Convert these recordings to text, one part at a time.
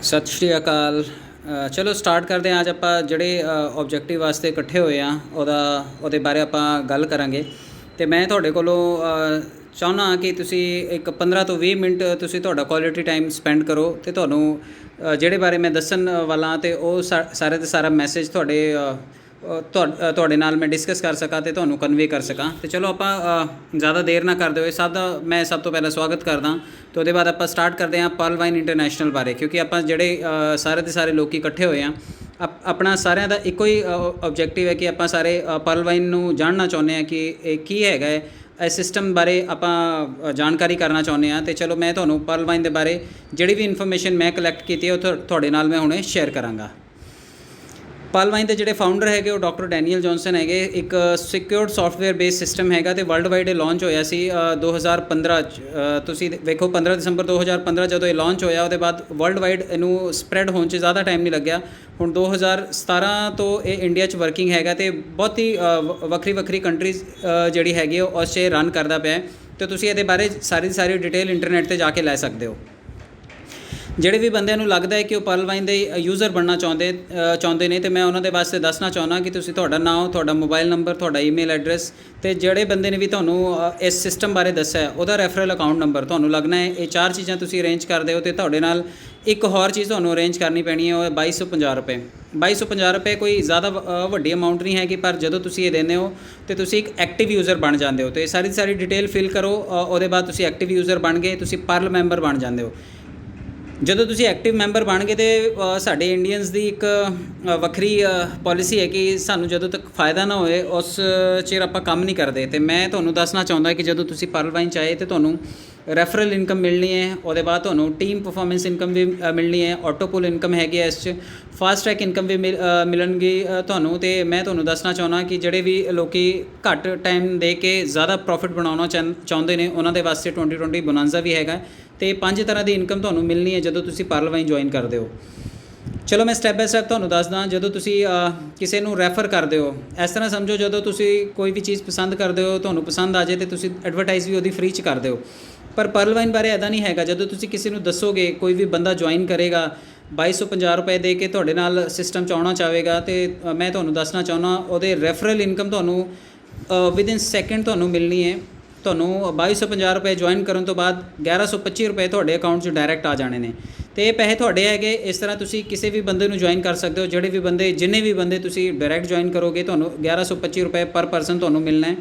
ਸਤਿ ਸ਼੍ਰੀ ਅਕਾਲ। ਚਲੋ ਸਟਾਰਟ ਕਰਦੇ ਹਾਂ। ਅੱਜ ਆਪਾਂ ਜਿਹੜੇ ਆਬਜੈਕਟਿਵ ਵਾਸਤੇ ਇਕੱਠੇ ਹੋਏ ਹਾਂ ਉਹਦੇ ਬਾਰੇ ਆਪਾਂ ਗੱਲ ਕਰਾਂਗੇ। ਅਤੇ ਮੈਂ ਤੁਹਾਡੇ ਕੋਲੋਂ ਚਾਹੁੰਦਾ ਕਿ ਤੁਸੀਂ ਇੱਕ 15 ਤੋਂ 20 ਮਿੰਟ ਤੁਸੀਂ ਤੁਹਾਡਾ ਕੁਆਲਿਟੀ ਟਾਈਮ ਸਪੈਂਡ ਕਰੋ ਅਤੇ ਤੁਹਾਨੂੰ ਜਿਹੜੇ ਬਾਰੇ ਮੈਂ ਦੱਸਣ ਵਾਲਾ ਅਤੇ ਉਹ ਸਾਰੇ ਦਾ ਸਾਰਾ ਮੈਸੇਜ ਤੁਹਾਡੇ ਨਾਲ ਮੈਂ ਡਿਸਕਸ ਕਰ ਸਕਾਂ ਅਤੇ ਤੁਹਾਨੂੰ ਕਨਵੇ ਕਰ ਸਕਾਂ। ਅਤੇ ਚਲੋ ਆਪਾਂ ਜ਼ਿਆਦਾ ਦੇਰ ਨਾ ਕਰਦੇ ਹੋਏ ਮੈਂ ਸਭ ਤੋਂ ਪਹਿਲਾਂ ਸਵਾਗਤ ਕਰਦਾ ਅਤੇ ਉਹਦੇ ਬਾਅਦ ਆਪਾਂ ਸਟਾਰਟ ਕਰਦੇ ਹਾਂ ਪਰਲ ਵਾਈਨ ਇੰਟਰਨੈਸ਼ਨਲ ਬਾਰੇ, ਕਿਉਂਕਿ ਆਪਾਂ ਜਿਹੜੇ ਸਾਰੇ ਦੇ ਸਾਰੇ ਲੋਕ ਇਕੱਠੇ ਹੋਏ ਹਾਂ, ਆਪਣਾ ਸਾਰਿਆਂ ਦਾ ਇੱਕੋ ਹੀ ਆਬਜੈਕਟਿਵ ਹੈ ਕਿ ਆਪਾਂ ਸਾਰੇ ਪਰਲ ਵਾਈਨ ਨੂੰ ਜਾਣਨਾ ਚਾਹੁੰਦੇ ਹਾਂ ਕਿ ਇਹ ਕੀ ਹੈਗਾ ਹੈ। ਇਸ ਸਿਸਟਮ ਬਾਰੇ ਆਪਾਂ ਜਾਣਕਾਰੀ ਕਰਨਾ ਚਾਹੁੰਦੇ ਹਾਂ। ਅਤੇ ਚਲੋ ਮੈਂ ਤੁਹਾਨੂੰ ਪਰਲ ਵਾਈਨ ਦੇ ਬਾਰੇ ਜਿਹੜੀ ਵੀ ਇਨਫੋਰਮੇਸ਼ਨ ਮੈਂ ਕਲੈਕਟ ਕੀਤੀ ਹੈ ਉਹ ਤੁਹਾਡੇ ਨਾਲ ਮੈਂ ਹੁਣੇ ਸ਼ੇਅਰ ਕਰਾਂਗਾ। ਪਰਲ ਵਾਈਨ ਦੇ ਜਿਹੜੇ ਫਾਊਂਡਰ ਹੈਗੇ ਉਹ ਡਾਕਟਰ ਡੈਨੀਅਲ ਜੌਨਸਨ ਹੈਗੇ। ਇੱਕ ਸਿਕਿਉਰਡ ਸੌਫਟਵੇਅਰ ਬੇਸ ਸਿਸਟਮ ਹੈਗਾ ਅਤੇ ਵਰਲਡ ਵਾਈਡ ਇਹ ਲਾਂਚ ਹੋਇਆ ਸੀ 2015 'ਚ। ਤੁਸੀਂ ਵੇਖੋ 15 ਦਸੰਬਰ 2015 ਜਦੋਂ ਇਹ ਲਾਂਚ ਹੋਇਆ, ਉਹਦੇ ਬਾਅਦ ਵਰਲਡ ਵਾਈਡ ਇਹਨੂੰ ਸਪਰੈਡ ਹੋਣ 'ਚ ਜ਼ਿਆਦਾ ਟਾਈਮ ਨਹੀਂ ਲੱਗਿਆ। ਹੁਣ 2017 ਤੋਂ ਇਹ ਇੰਡੀਆ 'ਚ ਵਰਕਿੰਗ ਹੈਗਾ ਅਤੇ ਬਹੁਤ ਹੀ ਵੱਖਰੀ ਕੰਟਰੀਜ਼ ਜਿਹੜੀ ਹੈਗੀ ਉਹ ਉਸ 'ਚ ਰਨ ਕਰਦਾ ਪਿਆ। ਅਤੇ ਤੁਸੀਂ ਇਹਦੇ ਬਾਰੇ ਸਾਰੀ ਡਿਟੇਲ ਇੰਟਰਨੈਟ 'ਤੇ ਜਾ ਕੇ ਲੈ ਸਕਦੇ ਹੋ। ਜਿਹੜੇ ਵੀ ਬੰਦਿਆਂ ਨੂੰ ਲੱਗਦਾ ਹੈ ਕਿ ਉਹ ਪਰਲ ਵਾਈਨ ਦੇ ਯੂਜ਼ਰ ਬਣਨਾ ਚਾਹੁੰਦੇ ਨੇ, ਅਤੇ ਮੈਂ ਉਹਨਾਂ ਦੇ ਵਾਸਤੇ ਦੱਸਣਾ ਚਾਹੁੰਦਾ ਕਿ ਤੁਸੀਂ ਤੁਹਾਡਾ ਨਾਮ, ਤੁਹਾਡਾ ਮੋਬਾਈਲ ਨੰਬਰ, ਤੁਹਾਡਾ ਈਮੇਲ ਐਡਰੈਸ ਅਤੇ ਜਿਹੜੇ ਬੰਦੇ ਨੇ ਵੀ ਤੁਹਾਨੂੰ ਇਸ ਸਿਸਟਮ ਬਾਰੇ ਦੱਸਿਆ ਉਹਦਾ ਰੈਫਰਲ ਅਕਾਊਂਟ ਨੰਬਰ ਤੁਹਾਨੂੰ ਲੱਗਣਾ ਹੈ। ਇਹ 4 ਚੀਜ਼ਾਂ ਤੁਸੀਂ ਅਰੇਂਜ ਕਰਦੇ ਹੋ ਅਤੇ ਤੁਹਾਡੇ ਨਾਲ ਇੱਕ ਹੋਰ ਚੀਜ਼ ਤੁਹਾਨੂੰ ਅਰੇਂਜ ਕਰਨੀ ਪੈਣੀ ਹੈ, ਉਹ ਹੈ 2250 ਰੁਪਏ। 2250 ਰੁਪਏ ਕੋਈ ਜ਼ਿਆਦਾ ਵੱਡੀ ਅਮਾਊਂਟ ਨਹੀਂ ਹੈਗੀ, ਪਰ ਜਦੋਂ ਤੁਸੀਂ ਇਹ ਦਿੰਦੇ ਹੋ ਅਤੇ ਤੁਸੀਂ ਇੱਕ ਐਕਟਿਵ ਯੂਜ਼ਰ ਬਣ ਜਾਂਦੇ ਹੋ। ਅਤੇ ਸਾਰੀ ਡਿਟੇਲ ਫਿਲ ਕਰੋ, ਉਹਦੇ ਬਾਅਦ ਤੁਸੀਂ ਐਕਟਿਵ ਯੂਜ਼ਰ ਬਣ ਗਏ, ਤੁਸੀਂ ਪਰਲ ਮੈਂਬਰ ਬਣ ਜਾਂਦੇ ਹੋ। ਜਦੋਂ ਤੁਸੀਂ ਐਕਟਿਵ ਮੈਂਬਰ ਬਣ ਗਏ ਤਾਂ ਸਾਡੇ ਇੰਡੀਅਨਸ ਦੀ ਇੱਕ ਵੱਖਰੀ ਪੋਲਿਸੀ ਹੈ ਕਿ ਸਾਨੂੰ ਜਦੋਂ ਤੱਕ ਫਾਇਦਾ ਨਾ ਹੋਏ ਉਸ ਚਿਰ ਆਪਾਂ ਕੰਮ ਨਹੀਂ ਕਰਦੇ। ਅਤੇ ਮੈਂ ਤੁਹਾਨੂੰ ਦੱਸਣਾ ਚਾਹੁੰਦਾ ਕਿ ਜਦੋਂ ਤੁਸੀਂ ਪਰਲ ਵਾਈਨ 'ਚ ਆਏ ਤਾਂ ਤੁਹਾਨੂੰ ਰੈਫਰਲ ਇਨਕਮ ਮਿਲਣੀ ਹੈ, ਉਹਦੇ ਬਾਅਦ ਤੁਹਾਨੂੰ ਟੀਮ ਪਰਫੋਰਮੈਂਸ ਇਨਕਮ ਵੀ ਮਿਲਣੀ ਹੈ, ਆਟੋ ਪੁੱਲ ਇਨਕਮ ਹੈਗੀ ਹੈ, ਇਸ 'ਚ ਫਾਸਟ ਟਰੈਕ ਇਨਕਮ ਵੀ ਮਿਲਣਗੀ ਤੁਹਾਨੂੰ। ਅਤੇ ਮੈਂ ਤੁਹਾਨੂੰ ਦੱਸਣਾ ਚਾਹੁੰਦਾ ਕਿ ਜਿਹੜੇ ਵੀ ਲੋਕ ਘੱਟ ਟਾਈਮ ਦੇ ਕੇ ਜ਼ਿਆਦਾ ਪ੍ਰੋਫਿਟ ਬਣਾਉਣਾ ਚਾਹੁੰਦੇ ਨੇ ਉਹਨਾਂ ਦੇ ਵਾਸਤੇ 2020 ਬੋਨਾਂਜ਼ਾ ਵੀ ਹੈਗਾ ਅਤੇ 5 ਤਰ੍ਹਾਂ ਦੀ ਇਨਕਮ ਤੁਹਾਨੂੰ ਮਿਲਣੀ ਹੈ ਜਦੋਂ ਤੁਸੀਂ ਪਰਲ ਵਾਈਨ ਜੁਆਇਨ ਕਰਦੇ ਹੋ। ਚਲੋ ਮੈਂ ਸਟੈਪ ਬਾਏ ਸਟੈਪ ਤੁਹਾਨੂੰ ਦੱਸਦਾ। ਜਦੋਂ ਤੁਸੀਂ ਕਿਸੇ ਨੂੰ ਰੈਫਰ ਕਰਦੇ ਹੋ, ਇਸ ਤਰ੍ਹਾਂ ਸਮਝੋ ਜਦੋਂ ਤੁਸੀਂ ਕੋਈ ਵੀ ਚੀਜ਼ ਪਸੰਦ ਕਰਦੇ ਹੋ, ਤੁਹਾਨੂੰ ਪਸੰਦ ਆ ਜਾਏ ਅਤੇ ਤੁਸੀਂ ਐਡਵਰਟਾਈਜ਼ ਵੀ ਉਹਦੀ ਫ੍ਰੀ 'ਚ ਕਰਦੇ ਹੋ। ਪਰ ਪਰਲ ਵਾਈਨ ਬਾਰੇ ਇੱਦਾਂ ਨਹੀਂ ਹੈਗਾ। ਜਦੋਂ ਤੁਸੀਂ ਕਿਸੇ ਨੂੰ ਦੱਸੋਗੇ, ਕੋਈ ਵੀ ਬੰਦਾ ਜੁਆਇਨ ਕਰੇਗਾ 2250 ਰੁਪਏ ਦੇ ਕੇ ਤੁਹਾਡੇ ਨਾਲ ਸਿਸਟਮ 'ਚ ਆਉਣਾ ਚਾਹੇਗਾ, ਅਤੇ ਮੈਂ ਤੁਹਾਨੂੰ ਦੱਸਣਾ ਚਾਹੁੰਦਾ ਉਹਦੇ ਰੈਫਰਲ ਇਨਕਮ ਤੁਹਾਨੂੰ ਵਿਦਇਨ ਸੈਕਿੰਡ ਤੁਹਾਨੂੰ ਮਿਲਣੀ ਹੈ। ਤੁਹਾਨੂੰ 2250 ਰੁਪਏ ਜੁਆਇਨ ਕਰਨ ਤੋਂ ਬਾਅਦ 1125 ਰੁਪਏ ਤੁਹਾਡੇ ਅਕਾਊਂਟ 'ਚ ਡਾਇਰੈਕਟ ਆ ਜਾਣੇ ਨੇ, ਅਤੇ ਇਹ ਪੈਸੇ ਤੁਹਾਡੇ ਹੈਗੇ। ਇਸ ਤਰ੍ਹਾਂ ਤੁਸੀਂ ਕਿਸੇ ਵੀ ਬੰਦੇ ਨੂੰ ਜੁਆਇਨ ਕਰ ਸਕਦੇ ਹੋ। ਜਿੰਨੇ ਵੀ ਬੰਦੇ ਤੁਸੀਂ ਡਾਇਰੈਕਟ ਜੁਆਇਨ ਕਰੋਗੇ ਤੁਹਾਨੂੰ 1125 ਰੁਪਏ ਪਰ ਪਰਸਨ ਤੁਹਾਨੂੰ ਮਿਲਣਾ ਹੈ।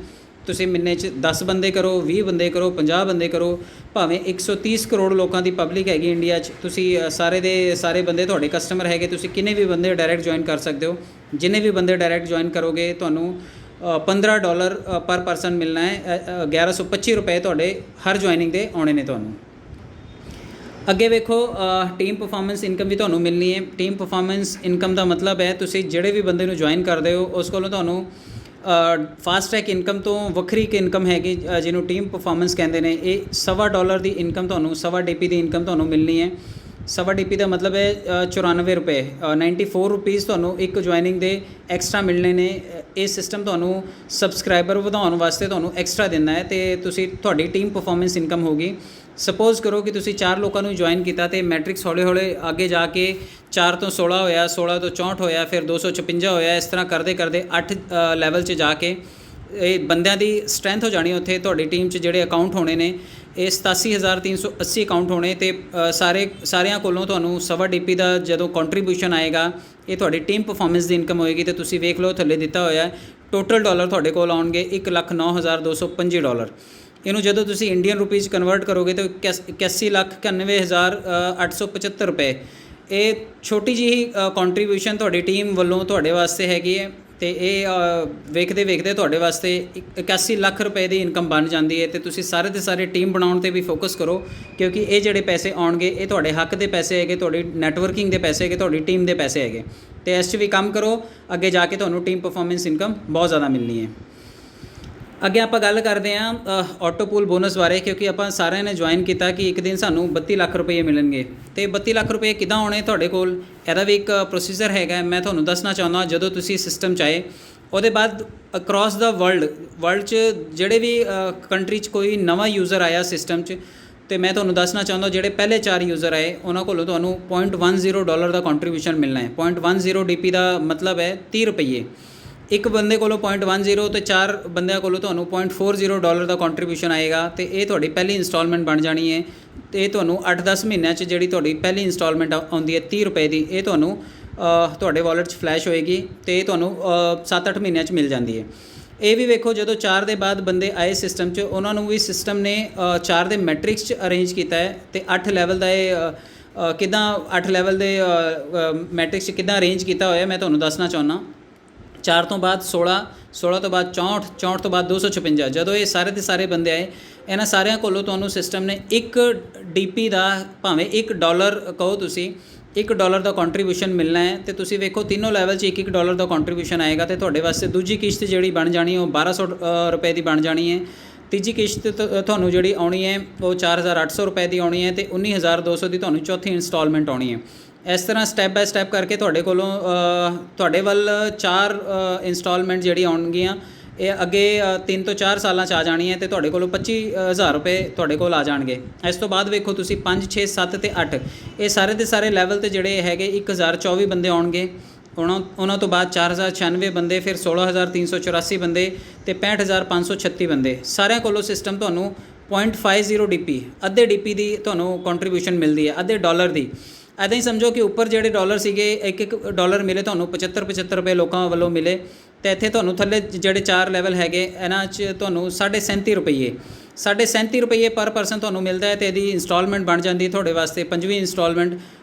ਤੁਸੀਂ ਮਹੀਨੇ 'ਚ 10 ਬੰਦੇ ਕਰੋ, 20 ਬੰਦੇ ਕਰੋ, 50 ਬੰਦੇ ਕਰੋ, ਭਾਵੇਂ 130 ਕਰੋੜ ਲੋਕਾਂ ਦੀ ਪਬਲਿਕ ਹੈਗੀ ਇੰਡੀਆ 'ਚ, ਤੁਸੀਂ ਸਾਰੇ ਦੇ ਸਾਰੇ ਬੰਦੇ ਤੁਹਾਡੇ ਕਸਟਮਰ ਹੈਗੇ। ਤੁਸੀਂ ਕਿੰਨੇ ਵੀ ਬੰਦੇ ਡਾਇਰੈਕਟ ਜੁਆਇਨ ਕਰ ਸਕਦੇ ਹੋ। ਜਿੰਨੇ ਵੀ ਬੰਦੇ ਡਾਇਰੈਕਟ ਜੁਆਇਨ ਕਰੋਗੇ ਤੁਹਾਨੂੰ $15 ਪਰ ਪਰਸਨ ਮਿਲਣਾ ਹੈ। 1125 ਰੁਪਏ ਤੁਹਾਡੇ ਹਰ ਜੁਆਇਨਿੰਗ ਦੇ ਆਉਣੇ ਨੇ ਤੁਹਾਨੂੰ। ਅੱਗੇ ਵੇਖੋ, ਟੀਮ ਪਰਫੋਰਮੈਂਸ ਇਨਕਮ ਵੀ ਤੁਹਾਨੂੰ ਮਿਲਣੀ ਹੈ। ਟੀਮ ਪਰਫੋਰਮੈਂਸ ਇਨਕਮ ਦਾ ਮਤਲਬ ਹੈ ਤੁਸੀਂ ਜਿਹੜੇ ਵੀ ਬੰਦੇ ਨੂੰ ਜੁਆਇਨ ਕਰਦੇ ਹੋ ਉਸ ਕੋਲੋਂ ਤੁਹਾਨੂੰ ਫਾਸਟ ਟਰੈਕ ਇਨਕਮ ਤੋਂ ਵੱਖਰੀ ਇੱਕ ਇਨਕਮ ਹੈਗੀ ਜਿਹਨੂੰ ਟੀਮ ਪਰਫੋਰਮੈਂਸ ਕਹਿੰਦੇ ਨੇ। ਇਹ $1.25 ਦੀ ਇਨਕਮ ਤੁਹਾਨੂੰ, $1.25 ਦੀ ਇਨਕਮ ਤੁਹਾਨੂੰ ਮਿਲਣੀ ਹੈ। $1.25 ਦਾ ਮਤਲਬ ਹੈ 94 ਰੁਪਏ, 94 ਰੁਪੀਜ਼ ਤੁਹਾਨੂੰ ਇੱਕ ਜੁਆਇਨਿੰਗ ਦੇ ਐਕਸਟਰਾ ਮਿਲਣੇ ਨੇ। ਇਹ ਸਿਸਟਮ ਤੁਹਾਨੂੰ ਸਬਸਕ੍ਰਾਈਬਰ ਵਧਾਉਣ ਵਾਸਤੇ ਤੁਹਾਨੂੰ ਐਕਸਟਰਾ ਦਿੰਦਾ ਹੈ ਅਤੇ ਤੁਹਾਡੀ ਟੀਮ ਪਰਫੋਰਮੈਂਸ ਇਨਕਮ ਹੋਗੀ। ਸਪੋਜ਼ ਕਰੋ ਕਿ ਤੁਸੀਂ 4 ਲੋਕਾਂ ਨੂੰ ਜੁਆਇਨ ਕੀਤਾ ਅਤੇ ਮੈਟ੍ਰਿਕਸ ਹੌਲੇ ਅੱਗੇ ਜਾ ਕੇ 4 ਤੋਂ 16 ਹੋਇਆ, 16 ਤੋਂ 64 ਹੋਇਆ, ਫਿਰ 256 ਹੋਇਆ। ਇਸ ਤਰ੍ਹਾਂ ਕਰਦੇ 8 ਲੈਵਲ 'ਚ ਜਾ ਕੇ ਇਹ ਬੰਦਿਆਂ ਦੀ ਸਟਰੈਂਥ ਹੋ ਜਾਣੀ। ਉੱਥੇ ਤੁਹਾਡੀ ਟੀਮ 'ਚ ਜਿਹੜੇ ਅਕਾਊਂਟ ਹੋਣੇ ਨੇ ਇਹ 87,380 ਅਕਾਊਂਟ ਹੋਣੇ, ਅਤੇ ਸਾਰਿਆਂ ਕੋਲੋਂ ਤੁਹਾਨੂੰ $1.25 ਦਾ ਜਦੋਂ ਕੰਟਰੀਬਿਊਸ਼ਨ ਆਏਗਾ ਇਹ ਤੁਹਾਡੀ ਟੀਮ ਪਰਫੋਰਮੈਂਸ ਦੀ ਇਨਕਮ ਹੋਏਗੀ। ਅਤੇ ਤੁਸੀਂ ਵੇਖ ਲਓ ਥੱਲੇ ਦਿੱਤਾ ਹੋਇਆ ਟੋਟਲ ਡਾਲਰ ਤੁਹਾਡੇ ਕੋਲ ਆਉਣਗੇ $1,09,225। ਇਹਨੂੰ ਜਦੋਂ ਤੁਸੀਂ ਇੰਡੀਅਨ ਰੁਪੀਜ਼ ਕਨਵਰਟ ਕਰੋਗੇ ਤਾਂ 81,91,875 ਰੁਪਏ। ਇਹ ਛੋਟੀ ਜਿਹੀ ਕੰਟਰੀਬਿਊਸ਼ਨ ਤੁਹਾਡੀ ਟੀਮ ਵੱਲੋਂ ਤੁਹਾਡੇ ਵਾਸਤੇ ਹੈਗੀ ਹੈ, ਅਤੇ ਇਹ ਵੇਖਦੇ ਤੁਹਾਡੇ ਵਾਸਤੇ 81 ਲੱਖ ਰੁਪਏ ਦੀ ਇਨਕਮ ਬਣ ਜਾਂਦੀ ਹੈ। ਅਤੇ ਤੁਸੀਂ ਸਾਰੇ ਦੇ ਸਾਰੇ ਟੀਮ ਬਣਾਉਣ 'ਤੇ ਵੀ ਫੋਕਸ ਕਰੋ, ਕਿਉਂਕਿ ਇਹ ਜਿਹੜੇ ਪੈਸੇ ਆਉਣਗੇ ਇਹ ਤੁਹਾਡੇ ਹੱਕ ਦੇ ਪੈਸੇ ਹੈਗੇ, ਤੁਹਾਡੀ ਨੈਟਵਰਕਿੰਗ ਦੇ ਪੈਸੇ ਹੈਗੇ, ਤੁਹਾਡੀ ਟੀਮ ਦੇ ਪੈਸੇ ਹੈਗੇ। ਅਤੇ ਇਸ 'ਚ ਵੀ ਕੰਮ ਕਰੋ, ਅੱਗੇ ਜਾ ਕੇ ਤੁਹਾਨੂੰ ਟੀਮ ਪਰਫੋਰਮੈਂਸ ਇਨਕਮ ਬਹੁਤ ਜ਼ਿਆਦਾ ਮਿਲਣੀ ਹੈ। ਅੱਗੇ ਆਪਾਂ ਗੱਲ ਕਰਦੇ ਹਾਂ ਆਟੋ ਪੂਲ ਬੋਨਸ ਬਾਰੇ, ਕਿਉਂਕਿ ਆਪਾਂ ਸਾਰਿਆਂ ਨੇ ਜੁਆਇਨ ਕੀਤਾ ਕਿ ਇੱਕ ਦਿਨ ਸਾਨੂੰ 32 ਲੱਖ ਰੁਪਏ ਮਿਲਣਗੇ। ਅਤੇ 32 ਲੱਖ ਰੁਪਏ ਕਿੱਦਾਂ ਆਉਣੇ ਤੁਹਾਡੇ ਕੋਲ, ਇਹਦਾ ਵੀ ਇੱਕ ਪ੍ਰੋਸੀਜਰ ਹੈਗਾ। ਮੈਂ ਤੁਹਾਨੂੰ ਦੱਸਣਾ ਚਾਹੁੰਦਾ ਜਦੋਂ ਤੁਸੀਂ ਸਿਸਟਮ 'ਚ ਆਏ ਉਹਦੇ ਬਾਅਦ ਅਕਰੋਸ ਦਾ ਵਰਲਡ 'ਚ ਜਿਹੜੇ ਵੀ ਕੰਟਰੀ 'ਚ ਕੋਈ ਨਵਾਂ ਯੂਜ਼ਰ ਆਇਆ ਸਿਸਟਮ 'ਚ ਤੇ ਮੈਂ ਤੁਹਾਨੂੰ ਦੱਸਣਾ ਚਾਹੁੰਦਾ ਜਿਹੜੇ ਪਹਿਲੇ 4 ਯੂਜ਼ਰ ਆਏ ਉਹਨਾਂ ਕੋਲੋਂ ਤੁਹਾਨੂੰ $0.10 ਦਾ ਕੰਟਰੀਬਿਊਸ਼ਨ ਮਿਲਣਾ ਹੈ। 0.10 DP ਦਾ ਮਤਲਬ ਹੈ 30 ਰੁਪਏ। ਇੱਕ ਬੰਦੇ ਕੋਲੋਂ 0.10 ਤੇ 4 ਬੰਦਿਆਂ ਕੋਲੋਂ ਤੁਹਾਨੂੰ $0.40 ਦਾ ਕੰਟਰੀਬਿਊਸ਼ਨ ਆਏਗਾ ਤੇ ਇਹ ਤੁਹਾਡੀ ਪਹਿਲੀ ਇੰਸਟਾਲਮੈਂਟ ਬਣ ਜਾਣੀ ਹੈ। ਤੇ ਤੁਹਾਨੂੰ 8-10 ਮਹੀਨਿਆਂ 'ਚ ਜਿਹੜੀ ਤੁਹਾਡੀ ਪਹਿਲੀ ਇੰਸਟਾਲਮੈਂਟ ਆਉਂਦੀ ਹੈ 30 ਰੁਪਏ ਦੀ, ਇਹ ਤੁਹਾਨੂੰ ਤੁਹਾਡੇ ਵਾਲਟ 'ਚ ਫਲੈਸ਼ ਹੋਏਗੀ ਤੇ ਤੁਹਾਨੂੰ 7-8 ਮਹੀਨਿਆਂ 'ਚ ਮਿਲ ਜਾਂਦੀ ਹੈ। ਇਹ ਵੀ ਵੇਖੋ ਜਦੋਂ 4 ਦੇ ਬਾਅਦ ਬੰਦੇ ਆਏ ਸਿਸਟਮ 'ਚ ਉਹਨਾਂ ਨੂੰ ਵੀ ਸਿਸਟਮ ਨੇ 4 ਦੇ ਮੈਟ੍ਰਿਕਸ 'ਚ ਅਰੇਂਜ ਕੀਤਾ ਹੈ ਤੇ 8 ਲੈਵਲ ਦਾ ਇਹ ਕਿੱਦਾਂ 8 ਲੈਵਲ ਦੇ ਮੈਟ੍ਰਿਕਸ 'ਚ ਕਿੱਦਾਂ ਅਰੇਂਜ ਕੀਤਾ ਹੋਇਆ ਮੈਂ ਤੁਹਾਨੂੰ ਦੱਸਣਾ ਚਾਹੁੰਦਾ। 4 ਤੋਂ ਬਾਅਦ 16, 16 ਤੋਂ ਬਾਅਦ 64, 64 ਤੋਂ ਬਾਅਦ 256। ਜਦੋਂ ਇਹ ਸਾਰੇ ਦੇ ਸਾਰੇ ਬੰਦੇ ਆਏ ਇਹਨਾਂ ਸਾਰਿਆਂ ਕੋਲੋਂ ਤੁਹਾਨੂੰ ਸਿਸਟਮ ਨੇ $1 ਦਾ ਭਾਵੇਂ $1 ਕਹੋ ਤੁਸੀਂ $1 ਦਾ ਕੰਟਰੀਬਿਊਸ਼ਨ ਮਿਲਣਾ ਹੈ। ਤੇ ਤੁਸੀਂ ਵੇਖੋ ਤਿੰਨੋਂ ਲੈਵਲ 'ਚ $1 ਦਾ ਕੰਟਰੀਬਿਊਸ਼ਨ ਆਏਗਾ ਤੇ ਤੁਹਾਡੇ ਵਾਸਤੇ ਦੂਜੀ ਕਿਸ਼ਤ ਜਿਹੜੀ ਬਣ ਜਾਣੀ ਉਹ $1200 ਦੀ ਬਣ ਜਾਣੀ ਹੈ। ਤੀਜੀ ਕਿਸ਼ਤ ਤੁਹਾਨੂੰ ਜਿਹੜੀ ਆਉਣੀ ਹੈ ਉਹ $4800 ਦੀ ਆਉਣੀ ਹੈ ਤੇ $19200 ਦੀ ਤੁਹਾਨੂੰ ਚੌਥੀ ਇੰਸਟਾਲਮੈਂਟ ਆਉਣੀ ਹੈ। ਇਸ ਤਰ੍ਹਾਂ ਸਟੈਪ ਬਾਏ ਸਟੈਪ ਕਰਕੇ ਤੁਹਾਡੇ ਕੋਲੋਂ ਤੁਹਾਡੇ ਵੱਲ 4 ਇੰਸਟਾਲਮੈਂਟ ਜਿਹੜੀ ਆਉਣਗੀਆਂ ਇਹ ਅੱਗੇ 3 ਤੋਂ 4 ਸਾਲਾਂ 'ਚ ਆ ਜਾਣੀ ਹੈ ਤੇ ਤੁਹਾਡੇ ਕੋਲੋਂ $25000 ਤੁਹਾਡੇ ਕੋਲ ਆ ਜਾਣਗੇ। ਇਸ ਤੋਂ ਬਾਅਦ ਵੇਖੋ ਤੁਸੀਂ 5, 6, 7 ਤੇ 8 ਇਹ ਸਾਰੇ ਦੇ ਸਾਰੇ ਲੈਵਲ 'ਤੇ ਜਿਹੜੇ ਹੈਗੇ 1024 ਬੰਦੇ ਆਉਣਗੇ। ਉਹਨਾਂ ਤੋਂ ਬਾਅਦ 4096 ਬੰਦੇ, ਫਿਰ 16384 ਬੰਦੇ ਤੇ 65536 ਬੰਦੇ। ਸਾਰਿਆਂ ਕੋਲੋਂ ਸਿਸਟਮ ਤੁਹਾਨੂੰ 0.50 DP ਅੱਧੇ DP ਦੀ ਤੁਹਾਨੂੰ ਕੰਟਰੀਬਿਊਸ਼ਨ ਮਿਲਦੀ ਹੈ, ਅੱਧੇ ਡਾਲਰ ਦੀ। ਇੱਦਾਂ ਹੀ ਸਮਝੋ ਕਿ ਉੱਪਰ ਜਿਹੜੇ ਡਾਲਰ ਸੀਗੇ $1 ਮਿਲੇ ਤੁਹਾਨੂੰ 75 ਰੁਪਏ ਲੋਕਾਂ ਵੱਲੋਂ ਮਿਲੇ ਤੇ ਇੱਥੇ ਤੁਹਾਨੂੰ ਥੱਲੇ ਜਿਹੜੇ 4 ਲੈਵਲ ਹੈਗੇ ਇਹਨਾਂ 'ਚ ਤੁਹਾਨੂੰ 37.5 ਰੁਪਏ ਪਰ ਪਰਸਨ ਤੁਹਾਨੂੰ ਮਿਲਦਾ ਹੈ ਤੇ ਇਹਦੀ ਇੰਸਟਾਲਮੈਂਟ ਬਣ ਜਾਂਦੀ ਹੈ ਤੁਹਾਡੇ ਵਾਸਤੇ 5ਵੀਂ ਇੰਸਟਾਲਮੈਂਟ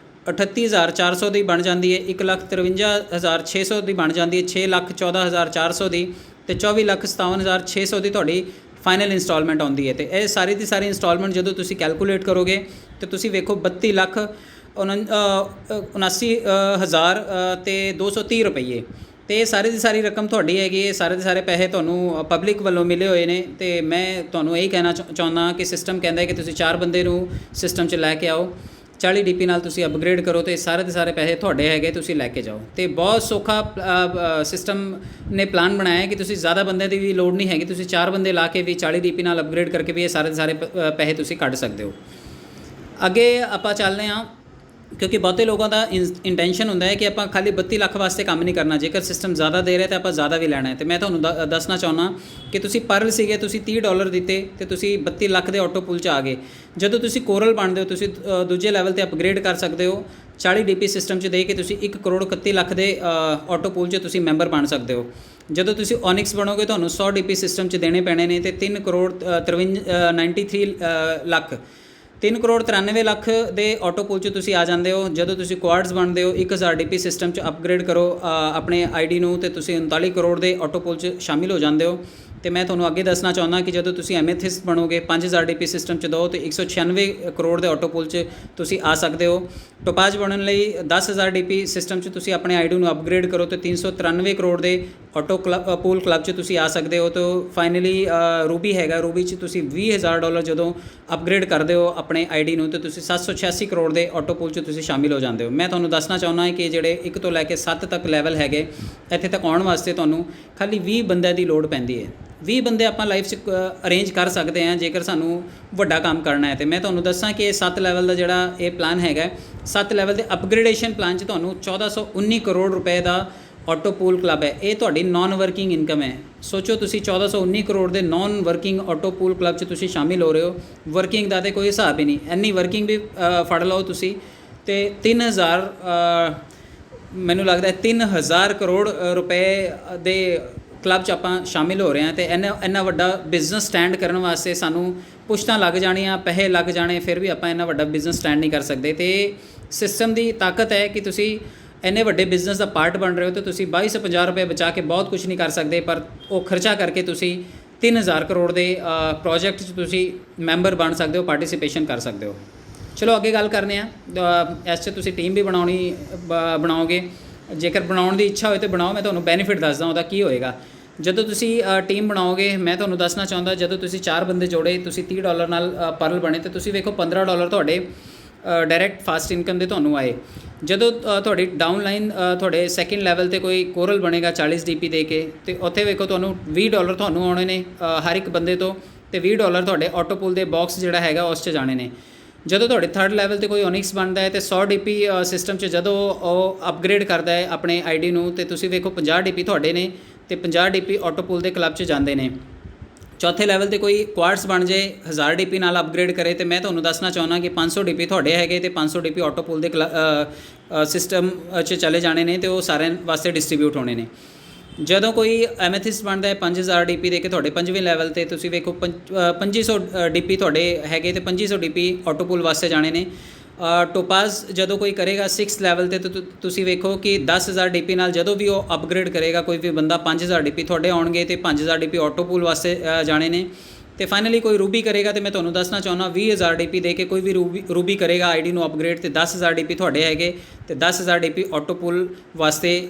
38400 ਦੀ ਬਣ ਜਾਂਦੀ ਹੈ, 1,53,600 ਦੀ ਬਣ ਜਾਂਦੀ ਹੈ, 6,14,400 ਦੀ ਤੇ 24,57,600 ਦੀ ਤੁਹਾਡੀ ਫਾਈਨਲ ਇੰਸਟਾਲਮੈਂਟ ਆਉਂਦੀ ਹੈ। ਤੇ ਇਹ ਸਾਰੀ ਦੀ ਸਾਰੀ ਇੰਸਟਾਲਮੈਂਟ ਜਦੋਂ ਤੁਸੀਂ ਕੈਲਕੂਲੇਟ ਕਰੋਗੇ ਤੇ ਤੁਸੀਂ ਵੇਖੋ 32,79,000 ਤੇ 230 ਰੁਪਏ ਤੇ ਇਹ ਸਾਰੀ ਦੀ ਸਾਰੀ ਰਕਮ ਤੁਹਾਡੀ ਹੈਗੀ। ਇਹ ਸਾਰੇ ਦੇ ਸਾਰੇ ਪੈਸੇ ਤੁਹਾਨੂੰ ਪਬਲਿਕ ਵੱਲੋਂ ਮਿਲੇ ਹੋਏ ਨੇ ਤੇ ਮੈਂ ਤੁਹਾਨੂੰ ਇਹੀ ਕਹਿਣਾ ਚਾਹੁੰਦਾ ਕਿ ਸਿਸਟਮ ਕਹਿੰਦਾ ਹੈ ਕਿ ਤੁਸੀਂ 4 ਬੰਦੇ ਨੂੰ ਸਿਸਟਮ 'ਚ ਲੈ ਕੇ ਆਓ, 40 DP ਨਾਲ ਤੁਸੀਂ ਅਪਗ੍ਰੇਡ ਕਰੋ ਤੇ ਸਾਰੇ ਦੇ ਸਾਰੇ ਪੈਸੇ ਤੁਹਾਡੇ ਹੈਗੇ, ਤੁਸੀਂ ਲੈ ਕੇ ਜਾਓ। ਤੇ ਬਹੁਤ ਸੌਖਾ ਸਿਸਟਮ ਨੇ ਪਲਾਨ ਬਣਾਇਆ ਕਿ ਤੁਸੀਂ ਜ਼ਿਆਦਾ ਬੰਦਿਆਂ ਦੀ ਵੀ ਲੋੜ ਨਹੀਂ ਹੈਗੀ, ਤੁਸੀਂ 4 ਬੰਦੇ ਲਾ ਕੇ ਵੀ 40 DP ਨਾਲ ਅਪਗ੍ਰੇਡ ਕਰਕੇ ਵੀ ਇਹ ਸਾਰੇ ਦੇ ਸਾਰੇ ਪੈਸੇ ਤੁਸੀਂ ਕੱਢ ਸਕਦੇ ਹੋ। ਅੱਗੇ ਆਪਾਂ ਚੱਲਦੇ ਹਾਂ ਕਿਉਂਕਿ ਬਹੁਤੇ ਲੋਕਾਂ ਦਾ ਇੰਟੈਂਸ਼ਨ ਹੁੰਦਾ ਹੈ ਕਿ ਆਪਾਂ ਖਾਲੀ 32 ਲੱਖ ਵਾਸਤੇ ਕੰਮ ਨਹੀਂ ਕਰਨਾ, ਜੇਕਰ ਸਿਸਟਮ ਜ਼ਿਆਦਾ ਦੇ ਰਿਹਾ ਤਾਂ ਆਪਾਂ ਜ਼ਿਆਦਾ ਵੀ ਲੈਣਾ ਹੈ। ਤੇ ਮੈਂ ਤੁਹਾਨੂੰ ਦੱਸਣਾ ਚਾਹੁੰਦਾ ਕਿ ਤੁਸੀਂ ਪਰਲ ਸੀਗੇ, ਤੁਸੀਂ $30 ਦਿੱਤੇ ਤੇ ਤੁਸੀਂ 32 ਲੱਖ ਦੇ ਆਟੋ ਪੂਲ 'ਚ ਆ ਗਏ। ਜਦੋਂ ਤੁਸੀਂ ਕੋਰਲ ਬਣਦੇ ਹੋ ਤੁਸੀਂ ਦੂਜੇ ਲੈਵਲ 'ਤੇ ਅਪਗ੍ਰੇਡ ਕਰ ਸਕਦੇ ਹੋ। 40 DP ਸਿਸਟਮ 'ਚ ਦੇ ਕੇ ਤੁਸੀਂ 1,31 ਲੱਖ ਦੇ ਆਟੋ ਪੂਲ 'ਚ ਤੁਸੀਂ ਮੈਂਬਰ ਬਣ ਸਕਦੇ ਹੋ। ਜਦੋਂ ਤੁਸੀਂ ਓਨਿਕਸ ਬਣੋਗੇ ਤੁਹਾਨੂੰ 100 DP ਸਿਸਟਮ 'ਚ ਦੇਣੇ ਪੈਣੇ ਨੇ ਤੇ 3,93 ਲੱਖ 3,93 ਲੱਖ ਦੇ ਆਟੋ ਪੂਲ 'ਚ ਤੁਸੀਂ ਆ ਜਾਂਦੇ ਹੋ। ਜਦੋਂ ਤੁਸੀਂ ਕੁਆਡਸ ਬਣਦੇ ਹੋ 1000 DP ਸਿਸਟਮ 'ਚ ਅਪਗ੍ਰੇਡ ਕਰੋ ਆਪਣੇ ID ਨੂੰ ਤੇ ਤੁਸੀਂ 39 ਕਰੋੜ ਦੇ ਆਟੋ ਪੂਲ 'ਚ ਸ਼ਾਮਿਲ ਹੋ ਜਾਂਦੇ ਹੋ। ਤੇ ਮੈਂ ਤੁਹਾਨੂੰ ਅੱਗੇ ਦੱਸਣਾ ਚਾਹੁੰਦਾ ਕਿ ਜਦੋਂ ਤੁਸੀਂ ਐਮੇਥਿਸਟ ਬਣੋਗੇ 5000 DP ਸਿਸਟਮ 'ਚ ਦਿਓ ਤੇ 196 ਕਰੋੜ ਦੇ ਆਟੋ ਪੂਲ 'ਚ ਤੁਸੀਂ ਆ ਸਕਦੇ ਹੋ। ਟੋਪਾਜ ਬਣਨ ਲਈ 10000 DP ਸਿਸਟਮ 'ਚ ਤੁਸੀਂ ਆਪਣੇ ID ਨੂੰ ਅਪਗ੍ਰੇਡ ਕਰੋ ਤੇ 393 ਕਰੋੜ ਦੇ ਆਟੋ ਪੂਲ ਕਲੱਬ 'ਚ ਤੁਸੀਂ ਆ ਸਕਦੇ ਹੋ। ਤੇ ਫਾਈਨਲੀ ਰੂਬੀ ਹੈਗਾ, ਰੂਬੀ 'ਚ ਤੁਸੀਂ $20000 ਜਦੋਂ ਅਪਗ੍ਰੇਡ ਕਰਦੇ ਹੋ ਆਪਣੇ ID ਨੂੰ ਤੇ ਤੁਸੀਂ 786 ਕਰੋੜ ਦੇ ਆਟੋ ਪੂਲ 'ਚ ਤੁਸੀਂ ਸ਼ਾਮਿਲ ਹੋ ਜਾਂਦੇ ਹੋ। ਮੈਂ ਤੁਹਾਨੂੰ ਦੱਸਣਾ ਚਾਹੁੰਦਾ ਕਿ ਜਿਹੜੇ 1 ਤੋਂ ਲੈ ਕੇ 7 ਤੱਕ ਲੈਵਲ ਹੈਗੇ ਇੱਥੇ ਤੱਕ ਆਉਣ ਵਾਸਤੇ ਤੁਹਾਨੂੰ ਖਾਲੀ 20 ਬੰਦਿਆਂ ਦੀ ਲੋੜ ਪੈਂਦੀ ਹੈ। 20 ਬੰਦੇ ਆਪਾਂ ਲਾਈਫ 'ਚ ਅਰੇਂਜ ਕਰ ਸਕਦੇ ਹਾਂ ਜੇਕਰ ਸਾਨੂੰ ਵੱਡਾ ਕੰਮ ਕਰਨਾ ਹੈ। ਤੇ ਮੈਂ ਤੁਹਾਨੂੰ ਦੱਸਾਂ ਕਿ ਇਹ 7 ਲੈਵਲ ਦਾ ਜਿਹੜਾ ਇਹ ਪਲਾਨ ਹੈਗਾ 7 ਲੈਵਲ ਦੇ ਅਪਗ੍ਰੇਡੇਸ਼ਨ ਪਲਾਨ 'ਚ ਤੁਹਾਨੂੰ 1419 ਕਰੋੜ ਰੁਪਏ ਦਾ ਆਟੋ ਪੂਲ ਕਲੱਬ ਹੈ। ਇਹ ਤੁਹਾਡੀ ਨਾਨ ਵਰਕਿੰਗ ਇਨਕਮ ਹੈ। ਸੋਚੋ ਤੁਸੀਂ 1419 ਕਰੋੜ ਦੇ non working auto pool club 'ਚ ਤੁਸੀਂ ਸ਼ਾਮਿਲ ਹੋ ਰਹੇ ਹੋ। ਵਰਕਿੰਗ ਦਾ ਤਾਂ ਕੋਈ ਹਿਸਾਬ ਹੀ ਨਹੀਂ, ਇੰਨੀ ਵਰਕਿੰਗ ਵੀ ਫੜ ਲਓ ਤੁਸੀਂ ਤੇ 3000 ਮੈਨੂੰ ਲੱਗਦਾ 3000 ਕਰੋੜ ਰੁਪਏ ਦੇ ਕਲੱਬ 'ਚ ਆਪਾਂ ਸ਼ਾਮਿਲ ਹੋ ਰਹੇ ਹਾਂ। ਤੇ ਇੰਨਾ ਵੱਡਾ ਬਿਜ਼ਨਸ ਸਟੈਂਡ ਕਰਨ ਵਾਸਤੇ ਸਾਨੂੰ ਪੁਸ਼ਤਾਂ ਲੱਗ ਜਾਣੀਆਂ, ਪੈਸੇ ਲੱਗ ਜਾਣੇ, ਫਿਰ ਵੀ ਆਪਾਂ ਇੰਨਾ ਵੱਡਾ ਬਿਜ਼ਨਸ ਸਟੈਂਡ ਨਹੀਂ ਕਰ ਸਕਦੇ। ਤੇ ਸਿਸਟਮ ਦੀ ਤਾਕਤ ਹੈ ਕਿ ਤੁਸੀਂ ਇੰਨੇ ਵੱਡੇ ਬਿਜ਼ਨਸ ਦਾ ਪਾਰਟ ਬਣ ਰਹੇ ਹੋ ਤੇ ਤੁਸੀਂ 2250 ਰੁਪਏ ਬਚਾ ਕੇ ਬਹੁਤ ਕੁਝ ਨਹੀਂ ਕਰ ਸਕਦੇ, ਪਰ ਉਹ ਖਰਚਾ ਕਰਕੇ ਤੁਸੀਂ 3000 ਕਰੋੜ ਦੇ ਪ੍ਰੋਜੈਕਟ 'ਚ ਤੁਸੀਂ ਮੈਂਬਰ ਬਣ ਸਕਦੇ ਹੋ, ਪਾਰਟਿਸਿਪੇਸ਼ਨ ਕਰ ਸਕਦੇ ਹੋ। ਚਲੋ ਅੱਗੇ ਗੱਲ ਕਰਨੇ ਆ। ਇਸ 'ਚ ਤੁਸੀਂ ਟੀਮ ਵੀ ਬਣਾਓਗੇ। ਜੇਕਰ ਬਣਾਉਣ ਦੀ ਇੱਛਾ ਹੋਏ ਤਾਂ ਬਣਾਓ। ਮੈਂ ਤੁਹਾਨੂੰ ਬੈਨੀਫਿਟ ਦੱਸਦਾ ਉਹਦਾ ਕੀ ਹੋਏਗਾ। ਜਦੋਂ ਤੁਸੀਂ ਟੀਮ ਬਣਾਓਗੇ ਮੈਂ ਤੁਹਾਨੂੰ ਦੱਸਣਾ ਚਾਹੁੰਦਾ ਜਦੋਂ ਤੁਸੀਂ 4 ਬੰਦੇ ਜੋੜੇ, ਤੁਸੀਂ $30 ਨਾਲ ਪਰਲ ਬਣੇ ਤੇ ਤੁਸੀਂ ਵੇਖੋ $15 ਤੁਹਾਡੇ ਡਾਇਰੈਕਟ ਫਾਸਟ ਇਨਕਮ ਦੇ ਤੁਹਾਨੂੰ ਆਏ। ਜਦੋਂ ਤੁਹਾਡੀ ਡਾਊਨ ਲਾਈਨ ਤੁਹਾਡੇ ਸੈਕਿੰਡ ਲੈਵਲ 'ਤੇ ਕੋਈ ਕੋਰਲ ਬਣੇਗਾ 40 DP ਦੇ ਕੇ ਤੇ ਉੱਥੇ ਵੇਖੋ ਤੁਹਾਨੂੰ $20 ਤੁਹਾਨੂੰ ਆਉਣੇ ਨੇ ਹਰ ਇੱਕ ਬੰਦੇ ਤੋਂ ਤੇ $20 ਤੁਹਾਡੇ ਆਟੋ ਪੁੱਲ ਦੇ ਬਾਕਸ ਜਿਹੜਾ ਹੈਗਾ ਉਸ 'ਚ ਜਾਣੇ ਨੇ। ਜਦੋਂ ਤੁਹਾਡੇ ਥਰਡ ਲੈਵਲ ਤੇ ਕੋਈ ਓਨਿਕਸ ਬਣਦਾ ਹੈ ਤੇ 100 DP ਸਿਸਟਮ 'ਚ ਜਦੋਂ ਉਹ ਅਪਗ੍ਰੇਡ ਕਰਦਾ ਹੈ ਆਪਣੇ ID ਨੂੰ, ਤੇ ਤੁਸੀਂ ਵੇਖੋ 50 DP ਤੁਹਾਡੇ ਨੇ ਤੇ 50 DP ਆਟੋ ਪੁੱਲ ਦੇ ਕਲੱਬ 'ਚ ਜਾਂਦੇ ਨੇ। ਚੌਥੇ ਲੈਵਲ ਤੇ ਕੋਈ ਕੁਆਰਟਸ ਬਣ ਜਾਏ 1000 DP ਨਾਲ ਅਪਗ੍ਰੇਡ ਕਰੇ, ਤੇ ਮੈਂ ਤੁਹਾਨੂੰ ਦੱਸਣਾ ਚਾਹੁੰਦਾ ਕਿ 500 DP ਤੁਹਾਡੇ ਹੈਗੇ ਤੇ 500 DP ਆਟੋ ਪੁੱਲ ਦੇ ਸਿਸਟਮ 'ਚ ਚਲੇ ਜਾਣੇ ਨੇ ਤੇ ਉਹ ਸਾਰਿਆਂ ਵਾਸਤੇ ਡਿਸਟਰੀਬਿਊਟ ਹੋਣੇ ਨੇ। ਜਦੋਂ ਕੋਈ ਐਮੈਥਿਸਟ ਬਣਦਾ ਹੈ 5000 DP ਦੇ ਕੇ ਤੁਹਾਡੇ 5ਵੇਂ ਲੈਵਲ ਤੇ ਤੁਸੀਂ ਵੇਖੋ 2500 DP ਤੁਹਾਡੇ ਹੈਗੇ ਤੇ 2500 DP ਆਟੋ ਪੁੱਲ ਵਾਸਤੇ ਜਾਣੇ ਨੇ। ਟੋਪਾਜ਼ ਜਦੋਂ ਕੋਈ ਕਰੇਗਾ 6th ਲੈਵਲ ਤੇ ਤੁਸੀਂ ਵੇਖੋ ਕਿ 10000 DP ਨਾਲ ਜਦੋਂ ਵੀ ਉਹ ਅਪਗ੍ਰੇਡ ਕਰੇਗਾ ਕੋਈ ਵੀ ਬੰਦਾ 5000 DP ਤੁਹਾਡੇ ਆਉਣਗੇ ਤੇ 5000 DP ਆਟੋ ਪੁੱਲ ਵਾਸਤੇ ਜਾਣੇ ਨੇ। ਤੇ ਫਾਈਨਲੀ ਕੋਈ ਰੂਬੀ ਕਰੇਗਾ ਤੇ ਮੈਂ ਤੁਹਾਨੂੰ ਦੱਸਣਾ ਚਾਹੁੰਦਾ 20000 DP ਦੇ ਕੇ ਕੋਈ ਵੀ ਰੂਬੀ ਕਰੇਗਾ ID ਨੂੰ ਅਪਗ੍ਰੇਡ ਤੇ 10000 DP ਤੁਹਾਡੇ ਹੈਗੇ ਤੇ 10000 DP ਆਟੋ ਪੁੱਲ ਵਾਸਤੇ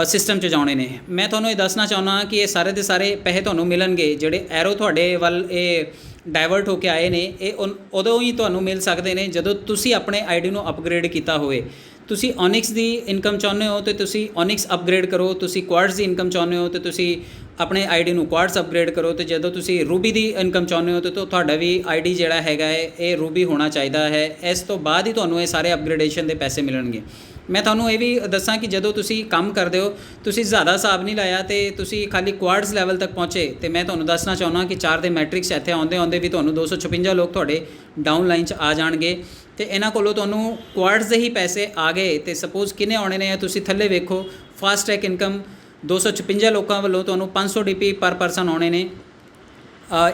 ਸਿਸਟਮ 'ਚ ਜਾਣੇ ਨੇ। ਮੈਂ ਤੁਹਾਨੂੰ ਇਹ ਦੱਸਣਾ ਚਾਹੁੰਦਾ ਕਿ ਇਹ ਸਾਰੇ ਦੇ ਸਾਰੇ ਪੈਸੇ ਤੁਹਾਨੂੰ ਮਿਲਣਗੇ, ਜਿਹੜੇ ਐਰੋ ਤੁਹਾਡੇ ਵੱਲ ਇਹ ਡਾਇਵਰਟ ਹੋ ਕੇ ਆਏ ਨੇ ਇਹ ਉਦੋਂ ਹੀ ਤੁਹਾਨੂੰ ਮਿਲ ਸਕਦੇ ਨੇ ਜਦੋਂ ਤੁਸੀਂ ਆਪਣੇ ID ਨੂੰ ਅਪਗ੍ਰੇਡ ਕੀਤਾ ਹੋਵੇ। ਤੁਸੀਂ ਓਨਿਕਸ ਦੀ ਇਨਕਮ ਚਾਹੁੰਦੇ ਹੋ ਤੇ ਤੁਸੀਂ ਓਨਿਕਸ ਅਪਗ੍ਰੇਡ ਕਰੋ, ਤੁਸੀਂ ਕੁਆਰਟਸ ਦੀ ਇਨਕਮ ਚਾਹੁੰਦੇ ਹੋ ਤੇ ਤੁਸੀਂ ਆਪਣੇ ID ਨੂੰ ਕੁਆਰਟਸ ਅਪਗ੍ਰੇਡ ਕਰੋ, ਤੇ ਜਦੋਂ ਤੁਸੀਂ ਰੂਬੀ ਦੀ ਇਨਕਮ ਚਾਹੁੰਦੇ ਹੋ ਤੇ ਤੁਹਾਡਾ ਵੀ ID ਜਿਹੜਾ ਹੈਗਾ ਹੈ ਇਹ ਰੂਬੀ ਹੋਣਾ ਚਾਹੀਦਾ ਹੈ। ਇਸ ਤੋਂ ਬਾਅਦ ਹੀ ਤੁਹਾਨੂੰ ਇਹ ਸਾਰੇ ਅਪਗ੍ਰੇਡੇਸ਼ਨ ਦੇ ਪੈਸੇ ਮਿਲਣਗੇ। ਮੈਂ ਤੁਹਾਨੂੰ ਇਹ ਵੀ ਦੱਸਾਂ ਕਿ ਜਦੋਂ ਤੁਸੀਂ ਕੰਮ ਕਰਦੇ ਹੋ ਤੁਸੀਂ ਜ਼ਿਆਦਾ ਹਿਸਾਬ ਨਹੀਂ ਲਾਇਆ ਤੇ ਤੁਸੀਂ ਖਾਲੀ ਕੁਆਰਟਸ ਲੈਵਲ ਤੱਕ ਪਹੁੰਚੇ, ਤੇ ਮੈਂ ਤੁਹਾਨੂੰ ਦੱਸਣਾ ਚਾਹੁੰਦਾ ਕਿ 4 ਦੇ ਮੈਟ੍ਰਿਕਸ ਇੱਥੇ ਆਉਂਦੇ ਵੀ ਤੁਹਾਨੂੰ 256 ਲੋਕ ਤੁਹਾਡੇ ਡਾਊਨ ਲਾਈਨ 'ਚ ਆ ਜਾਣਗੇ ਤੇ ਇਹਨਾਂ ਕੋਲੋਂ ਤੁਹਾਨੂੰ ਕੁਆਰਟਸ ਦੇ ਹੀ ਪੈਸੇ ਆ ਗਏ। ਤੇ ਸਪੋਜ਼ ਕਿੰਨੇ ਆਉਣੇ ਨੇ ਤੁਸੀਂ ਥੱਲੇ ਵੇਖੋ, ਫਾਸਟ ਟਰੈਕ ਇਨਕਮ 256 ਲੋਕਾਂ ਵੱਲੋਂ ਤੁਹਾਨੂੰ 500 DP ਪਰ ਪਰਸਨ ਆਉਣੇ ਨੇ।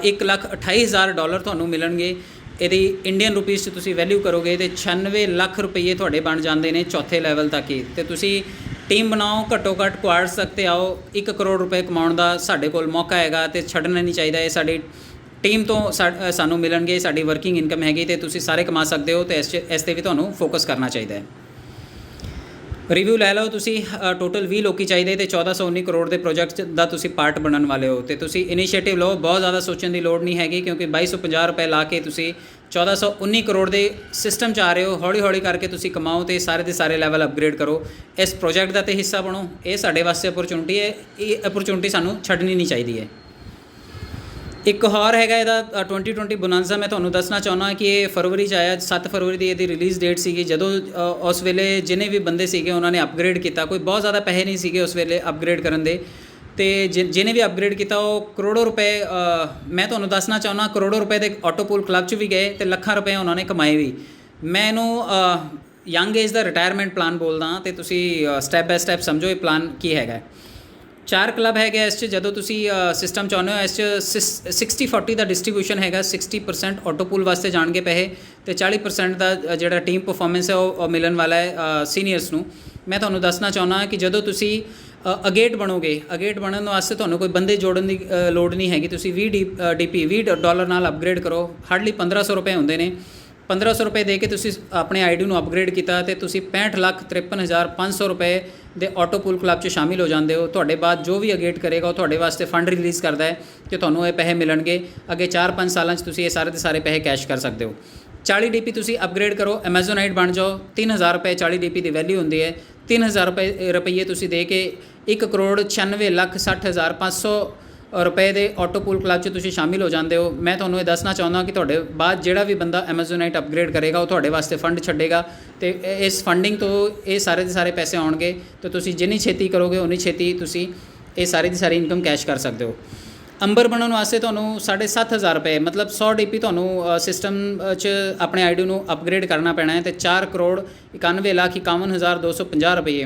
$1,28,000 ਤੁਹਾਨੂੰ ਮਿਲਣਗੇ। ਇਹਦੀ ਇੰਡੀਅਨ ਰੁਪੀਸ 'ਚ ਤੁਸੀਂ ਵੈਲਿਊ ਕਰੋਗੇ ਤੇ 96 ਲੱਖ ਰੁਪਏ ਤੁਹਾਡੇ ਬਣ ਜਾਂਦੇ ਨੇ ਚੌਥੇ ਲੈਵਲ ਤੱਕ ਹੀ। ਤੇ ਤੁਸੀਂ ਟੀਮ ਬਣਾਓ, ਘੱਟੋ ਘੱਟ ਕੁਆਰਟਸ ਤੱਕ ਤੇ ਆਓ। 1 ਕਰੋੜ ਰੁਪਏ ਕਮਾਉਣ ਦਾ ਸਾਡੇ ਕੋਲ ਮੌਕਾ ਹੈਗਾ ਤੇ ਛੱਡਣਾ ਨਹੀਂ ਚਾਹੀਦਾ। ਇਹ ਸਾਡੀ ਟੀਮ ਤੋਂ ਸਾਨੂੰ ਮਿਲਣਗੇ, ਸਾਡੀ ਵਰਕਿੰਗ ਇਨਕਮ ਹੈਗੀ ਤੇ ਤੁਸੀਂ ਸਾਰੇ ਕਮਾ ਸਕਦੇ ਹੋ ਤੇ ਇਸ 'ਤੇ ਵੀ ਤੁਹਾਨੂੰ ਫੋਕਸ ਕਰਨਾ ਚਾਹੀਦਾ ਹੈ। ਰਿਵਿਊ ਲੈ ਲਓ ਤੁਸੀਂ, ਟੋਟਲ 20 ਲੋਕੀ ਚਾਹੀਦੇ ਤੇ 1419 ਕਰੋੜ ਦੇ ਪ੍ਰੋਜੈਕਟ ਦਾ ਤੁਸੀਂ ਪਾਰਟ ਬਣਨ ਵਾਲੇ ਹੋ। ਤੇ ਤੁਸੀਂ ਇਨੀਸ਼ੀਏਟਿਵ ਲਓ, ਬਹੁਤ ਜ਼ਿਆਦਾ ਸੋਚਣ ਦੀ ਲੋੜ ਨਹੀਂ ਹੈਗੀ ਕਿਉਂਕਿ 2250 ਰੁਪਏ ਲਾ ਕੇ ਤੁਸੀਂ 1419 ਕਰੋੜ ਦੇ ਸਿਸਟਮ 'ਚ ਆ ਰਹੇ ਹੋ। ਹੌਲੀ ਹੌਲੀ ਕਰਕੇ ਤੁਸੀਂ ਕਮਾਓ ਤੇ ਸਾਰੇ ਦੇ ਸਾਰੇ ਲੈਵਲ ਅਪਗ੍ਰੇਡ ਕਰੋ। ਇਸ ਪ੍ਰੋਜੈਕਟ ਦਾ ਤੇ ਹਿੱਸਾ ਬਣੋ। ਇਹ ਸਾਡੇ ਵਾਸਤੇ ਅਪਰਚੂਨਿਟੀ ਹੈ, ਇਹ ਅਪਰਚੂਨਿਟੀ ਸਾਨੂੰ ਛੱਡਣੀ ਨਹੀਂ ਚਾਹੀਦੀ ਹੈ। ਇੱਕ ਹੋਰ ਹੈਗਾ ਇਹਦਾ 2020 ਬੋਨਾਂਜ਼ਾ। ਮੈਂ ਤੁਹਾਨੂੰ ਦੱਸਣਾ ਚਾਹੁੰਦਾ ਕਿ ਇਹ ਫਰਵਰੀ 'ਚ ਆਇਆ, 7 ਫਰਵਰੀ ਦੀ ਇਹਦੀ ਰਿਲੀਜ਼ ਡੇਟ ਸੀਗੀ। ਜਦੋਂ ਉਸ ਵੇਲੇ ਜਿੰਨੇ ਵੀ ਬੰਦੇ ਸੀਗੇ ਉਹਨਾਂ ਨੇ ਅਪਗ੍ਰੇਡ ਕੀਤਾ, ਕੋਈ ਬਹੁਤ ਜ਼ਿਆਦਾ ਪੈਸੇ ਨਹੀਂ ਸੀਗੇ ਉਸ ਵੇਲੇ ਅਪਗ੍ਰੇਡ ਕਰਨ ਦੇ, ਤੇ ਜਿਹਨੇ ਵੀ ਅਪਗ੍ਰੇਡ ਕੀਤਾ ਉਹ ਕਰੋੜੋਂ ਰੁਪਏ, ਮੈਂ ਤੁਹਾਨੂੰ ਦੱਸਣਾ ਚਾਹੁੰਦਾ ਕਰੋੜੋਂ ਰੁਪਏ ਦੇ ਆਟੋ ਪੁੱਲ ਕਲੱਬ 'ਚ ਵੀ ਗਏ ਤੇ ਲੱਖਾਂ ਰੁਪਏ ਉਹਨਾਂ ਨੇ ਕਮਾਏ ਵੀ। ਮੈਂ ਇਹਨੂੰ ਯੰਗ ਏਜ ਦਾ ਰਿਟਾਇਰਮੈਂਟ ਪਲਾਨ ਬੋਲਦਾ ਤੇ ਤੁਸੀਂ ਸਟੈਪ ਬਾਏ ਸਟੈਪ ਸਮਝੋ ਇਹ ਪਲਾਨ ਕੀ ਹੈਗਾ। 4 ਕਲੱਬ ਹੈਗੇ ਇਸ 'ਚ। ਜਦੋਂ ਤੁਸੀਂ ਸਿਸਟਮ ਚਾਹੁੰਦੇ ਹੋ ਇਸ 'ਚ 60-40 ਦਾ ਡਿਸਟਰੀਬਿਊਸ਼ਨ ਹੈਗਾ। 60% ਆਟੋ ਪੁੱਲ ਵਾਸਤੇ ਜਾਣਗੇ ਪੈਸੇ ਤੇ 40% ਦਾ ਜਿਹੜਾ ਟੀਮ ਪਰਫਾਰਮੈਂਸ ਹੈ ਉਹ ਮਿਲਣ ਵਾਲਾ ਹੈ ਸੀਨੀਅਰਸ ਨੂੰ। ਮੈਂ ਤੁਹਾਨੂੰ ਦੱਸਣਾ ਚਾਹੁੰਦਾ ਕਿ ਜਦੋਂ ਤੁਸੀਂ ਅਗੇਟ ਬਣੋਗੇ, ਅਗੇਟ ਬਣਨ ਵਾਸਤੇ ਤੁਹਾਨੂੰ ਕੋਈ ਬੰਦੇ ਜੋੜਨ ਦੀ ਲੋੜ ਨਹੀਂ ਹੈਗੀ। ਤੁਸੀਂ $20 ਨਾਲ ਅਪਗ੍ਰੇਡ ਕਰੋ। ਹਾਰਡਲੀ 1500 ਰੁਪਏ ਹੁੰਦੇ ਨੇ। 1500 ਰੁਪਏ ਦੇ ਕੇ ਤੁਸੀਂ ਆਪਣੇ ID ਨੂੰ ਅਪਗ੍ਰੇਡ ਕੀਤਾ ਤੇ ਤੁਸੀਂ 65,53,500 ਰੁਪਏ ਦੇ ਆਟੋ ਪੁੱਲ ਕਲੱਬ 'ਚ ਸ਼ਾਮਿਲ ਹੋ ਜਾਂਦੇ ਹੋ। ਤੁਹਾਡੇ ਬਾਅਦ ਜੋ ਵੀ ਅਗੇਟ ਕਰੇਗਾ ਉਹ ਤੁਹਾਡੇ ਵਾਸਤੇ ਫੰਡ ਰਿਲੀਜ਼ ਕਰਦਾ ਹੈ ਤੇ ਤੁਹਾਨੂੰ ਇਹ ਪੈਸੇ ਮਿਲਣਗੇ। ਅੱਗੇ 4-5 ਸਾਲਾਂ 'ਚ ਤੁਸੀਂ ਇਹ ਸਾਰੇ ਦੇ ਸਾਰੇ ਪੈਸੇ ਕੈਸ਼ ਕਰ ਸਕਦੇ ਹੋ। 40 DP ਤੁਸੀਂ ਅਪਗ੍ਰੇਡ ਕਰੋ, ਐਮਾਜ਼ੋਨਾਈਟ ਬਣ ਜਾਓ। 3000 ਰੁਪਏ 40 DP ਦੀ ਵੈਲਿਊ ਹੁੰਦੀ ਹੈ। 3000 ਰੁਪਏ ਤੁਸੀਂ ਦੇ ਕੇ 1,96,60,500 ਰੁਪਏ ਦੇ ਆਟੋ ਪੁੱਲ ਕਲੱਬ 'ਚ ਤੁਸੀਂ ਸ਼ਾਮਿਲ ਹੋ ਜਾਂਦੇ ਹੋ। ਮੈਂ ਤੁਹਾਨੂੰ ਇਹ ਦੱਸਣਾ ਚਾਹੁੰਦਾ ਕਿ ਤੁਹਾਡੇ ਬਾਅਦ ਜਿਹੜਾ ਵੀ ਬੰਦਾ ਐਮਾਜ਼ੋਨਾਈਟ ਅਪਗ੍ਰੇਡ ਕਰੇਗਾ ਉਹ ਤੁਹਾਡੇ ਵਾਸਤੇ ਫੰਡ ਛੱਡੇਗਾ ਤੇ ਇਸ ਫੰਡਿੰਗ ਤੋਂ ਇਹ ਸਾਰੇ ਦੇ ਸਾਰੇ ਪੈਸੇ ਆਉਣਗੇ ਤੇ ਤੁਸੀਂ ਜਿੰਨੀ ਛੇਤੀ ਕਰੋਗੇ ਉਨੀ ਛੇਤੀ ਤੁਸੀਂ ਇਹ ਸਾਰੀ ਦੀ ਸਾਰੀ ਇਨਕਮ ਕੈਸ਼ ਕਰ ਸਕਦੇ ਹੋ। ਅੰਬਰ ਬਣਨ ਵਾਸਤੇ ਤੁਹਾਨੂੰ 7,500 ਰੁਪਏ ਮਤਲਬ 100 DP ਤੁਹਾਨੂੰ ਸਿਸਟਮ 'ਚ ਆਪਣੇ ID ਨੂੰ ਅਪਗ੍ਰੇਡ ਕਰਨਾ ਪੈਣਾ ਹੈ ਤੇ 4,91,51,250 ਰੁਪਏ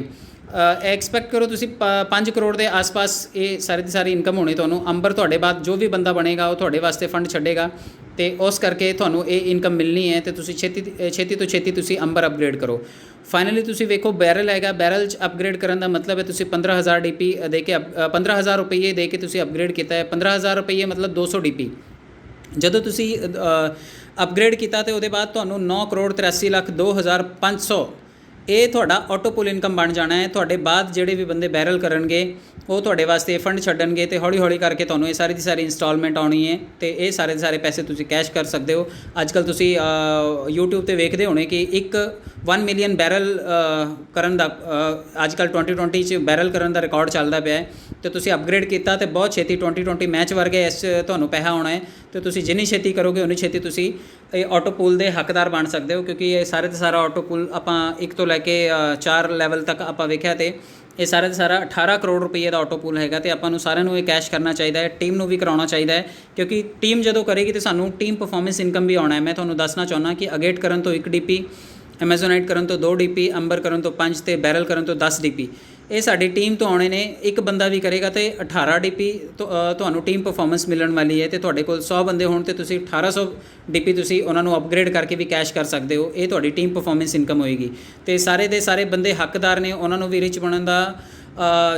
ਐਕਸਪੈਕਟ ਕਰੋ ਤੁਸੀਂ 5 ਕਰੋੜ ਦੇ ਆਸ-ਪਾਸ ਇਹ ਸਾਰੀ ਦੀ ਸਾਰੀ ਇਨਕਮ ਹੋਣੀ ਤੁਹਾਨੂੰ। ਅੰਬਰ ਤੁਹਾਡੇ ਬਾਅਦ ਜੋ ਵੀ ਬੰਦਾ ਬਣੇਗਾ ਉਹ ਤੁਹਾਡੇ ਵਾਸਤੇ ਫੰਡ ਛੱਡੇਗਾ ਤੇ ਉਸ ਕਰਕੇ ਤੁਹਾਨੂੰ ਇਹ ਇਨਕਮ ਮਿਲਣੀ ਹੈ ਤੇ ਤੁਸੀਂ ਛੇਤੀ ਤੋਂ ਛੇਤੀ ਤੁਸੀਂ ਅੰਬਰ ਅਪਗ੍ਰੇਡ ਕਰੋ। ਫਾਈਨਲੀ ਤੁਸੀਂ ਵੇਖੋ ਬੈਰਲ ਹੈਗਾ। ਬੈਰਲ 'ਚ ਅਪਗ੍ਰੇਡ ਕਰਨ ਦਾ ਮਤਲਬ ਹੈ ਤੁਸੀਂ 15,000 DP ਦੇ ਕੇ 15,000 ਰੁਪਏ ਦੇ ਕੇ ਤੁਸੀਂ ਅਪਗ੍ਰੇਡ ਕੀਤਾ ਹੈ। 15,000 ਰੁਪਏ ਮਤਲਬ 200 DP। ਜਦੋਂ ਤੁਸੀਂ ਅਪਗ੍ਰੇਡ ਕੀਤਾ ਤੇ ਉਹਦੇ ਬਾਅਦ ਤੁਹਾਨੂੰ 9,83,02,500 ਇਹ ਤੁਹਾਡਾ ਆਟੋ ਪੁੱਲ ਇਨਕਮ ਬਣ ਜਾਣਾ ਹੈ। ਤੁਹਾਡੇ ਬਾਅਦ ਜਿਹੜੇ ਵੀ ਬੰਦੇ ਬੈਰਲ ਕਰਨਗੇ ਉਹ ਤੁਹਾਡੇ ਵਾਸਤੇ ਫੰਡ ਛੱਡਣਗੇ ਤੇ ਹੌਲੀ ਹੌਲੀ ਕਰਕੇ ਤੁਹਾਨੂੰ ਇਹ ਸਾਰੀ ਦੀ ਸਾਰੀ ਇੰਸਟਾਲਮੈਂਟ ਆਉਣੀ ਹੈ ਤੇ ਇਹ ਸਾਰੇ ਦੇ ਸਾਰੇ ਪੈਸੇ ਤੁਸੀਂ ਕੈਸ਼ ਕਰ ਸਕਦੇ ਹੋ। ਅੱਜ ਕੱਲ੍ਹ ਤੁਸੀਂ YouTube ਤੇ ਵੇਖਦੇ ਹੋਣੇ ਕਿ 1 ਮਿਲੀਅਨ ਬੈਰਲ ਕਰਨ ਦਾ ਅੱਜ ਕੱਲ੍ਹ 2020 ਚ ਬੈਰਲ ਕਰਨ ਦਾ ਰਿਕਾਰਡ ਚੱਲਦਾ ਪਿਆ ਹੈ ਤੇ ਤੁਸੀਂ ਅਪਗ੍ਰੇਡ ਕੀਤਾ ਤੇ ਬਹੁਤ ਛੇਤੀ 2020 ਮੈਚ ਵਰਗੇ ਇਸ 'ਚ ਤੁਹਾਨੂੰ ਪੈਸਾ ਆਉਣਾ ਹੈ ਤੇ ਤੁਸੀਂ ਜਿੰਨੀ ਛੇਤੀ ਕਰੋਗੇ ਉਨੀ ਛੇਤੀ ਤੁਸੀਂ ਇਹ ਆਟੋ ਪੂਲ ਦੇ ਹੱਕਦਾਰ ਬਣ ਸਕਦੇ ਹੋ, ਕਿਉਂਕਿ ਇਹ ਸਾਰੇ ਦਾ ਸਾਰਾ ਆਟੋ ਪੂਲ ਆਪਾਂ 1 ਤੋਂ ਲੈ ਕੇ 4 ਲੈਵਲ ਤੱਕ ਆਪਾਂ ਵੇਖਿਆ ਤੇ ਇਹ ਸਾਰਾ ਦਾ ਸਾਰਾ 18 ਕਰੋੜ ਰੁਪਏ ਦਾ ਆਟੋ ਪੂਲ ਹੈਗਾ ਤੇ ਆਪਾਂ ਨੂੰ ਸਾਰਿਆਂ ਨੂੰ ਇਹ ਕੈਸ਼ ਕਰਨਾ ਚਾਹੀਦਾ ਹੈ, ਟੀਮ ਨੂੰ ਵੀ ਕਰਾਉਣਾ ਚਾਹੀਦਾ ਹੈ, ਕਿਉਂਕਿ ਟੀਮ ਜਦੋਂ ਕਰੇਗੀ ਤਾਂ ਸਾਨੂੰ ਟੀਮ ਪਰਫੋਰਮੈਂਸ ਇਨਕਮ ਵੀ ਆਉਣਾ ਹੈ। ਮੈਂ ਤੁਹਾਨੂੰ ਦੱਸਣਾ ਚਾਹੁੰਦਾ ਕਿ ਅਗੇਟ ਕਰਨ ਤੋਂ 1 DP, ਐਮਾਜ਼ੋਨਾਈਟ ਕਰਨ ਤੋਂ 2 DP, ਅੰਬਰ ਕਰਨ ਤੋਂ 5 ਤੇ ਬੈਰਲ ਕਰਨ ਤੋਂ 10 DP ਇਹ ਸਾਡੀ ਟੀਮ ਤੋਂ ਆਉਣੇ ਨੇ। ਇੱਕ ਬੰਦਾ ਵੀ ਕਰੇਗਾ ਤੇ 18 DP ਤੁਹਾਨੂੰ ਟੀਮ ਪਰਫੋਰਮੈਂਸ ਮਿਲਣ ਵਾਲੀ ਹੈ ਤੇ ਤੁਹਾਡੇ ਕੋਲ 100 ਬੰਦੇ ਹੋਣ ਤੇ ਤੁਸੀਂ 1800 DP ਤੁਸੀਂ ਉਹਨਾਂ ਨੂੰ ਅਪਗ੍ਰੇਡ ਕਰਕੇ ਵੀ ਕੈਸ਼ ਕਰ ਸਕਦੇ ਹੋ। ਇਹ ਤੁਹਾਡੀ ਟੀਮ ਪਰਫੋਰਮੈਂਸ ਇਨਕਮ ਹੋਏਗੀ ਤੇ ਸਾਰੇ ਦੇ ਸਾਰੇ ਬੰਦੇ ਹੱਕਦਾਰ ਨੇ, ਉਹਨਾਂ ਨੂੰ ਵੀ ਰਿਚ ਬਣਨ ਦਾ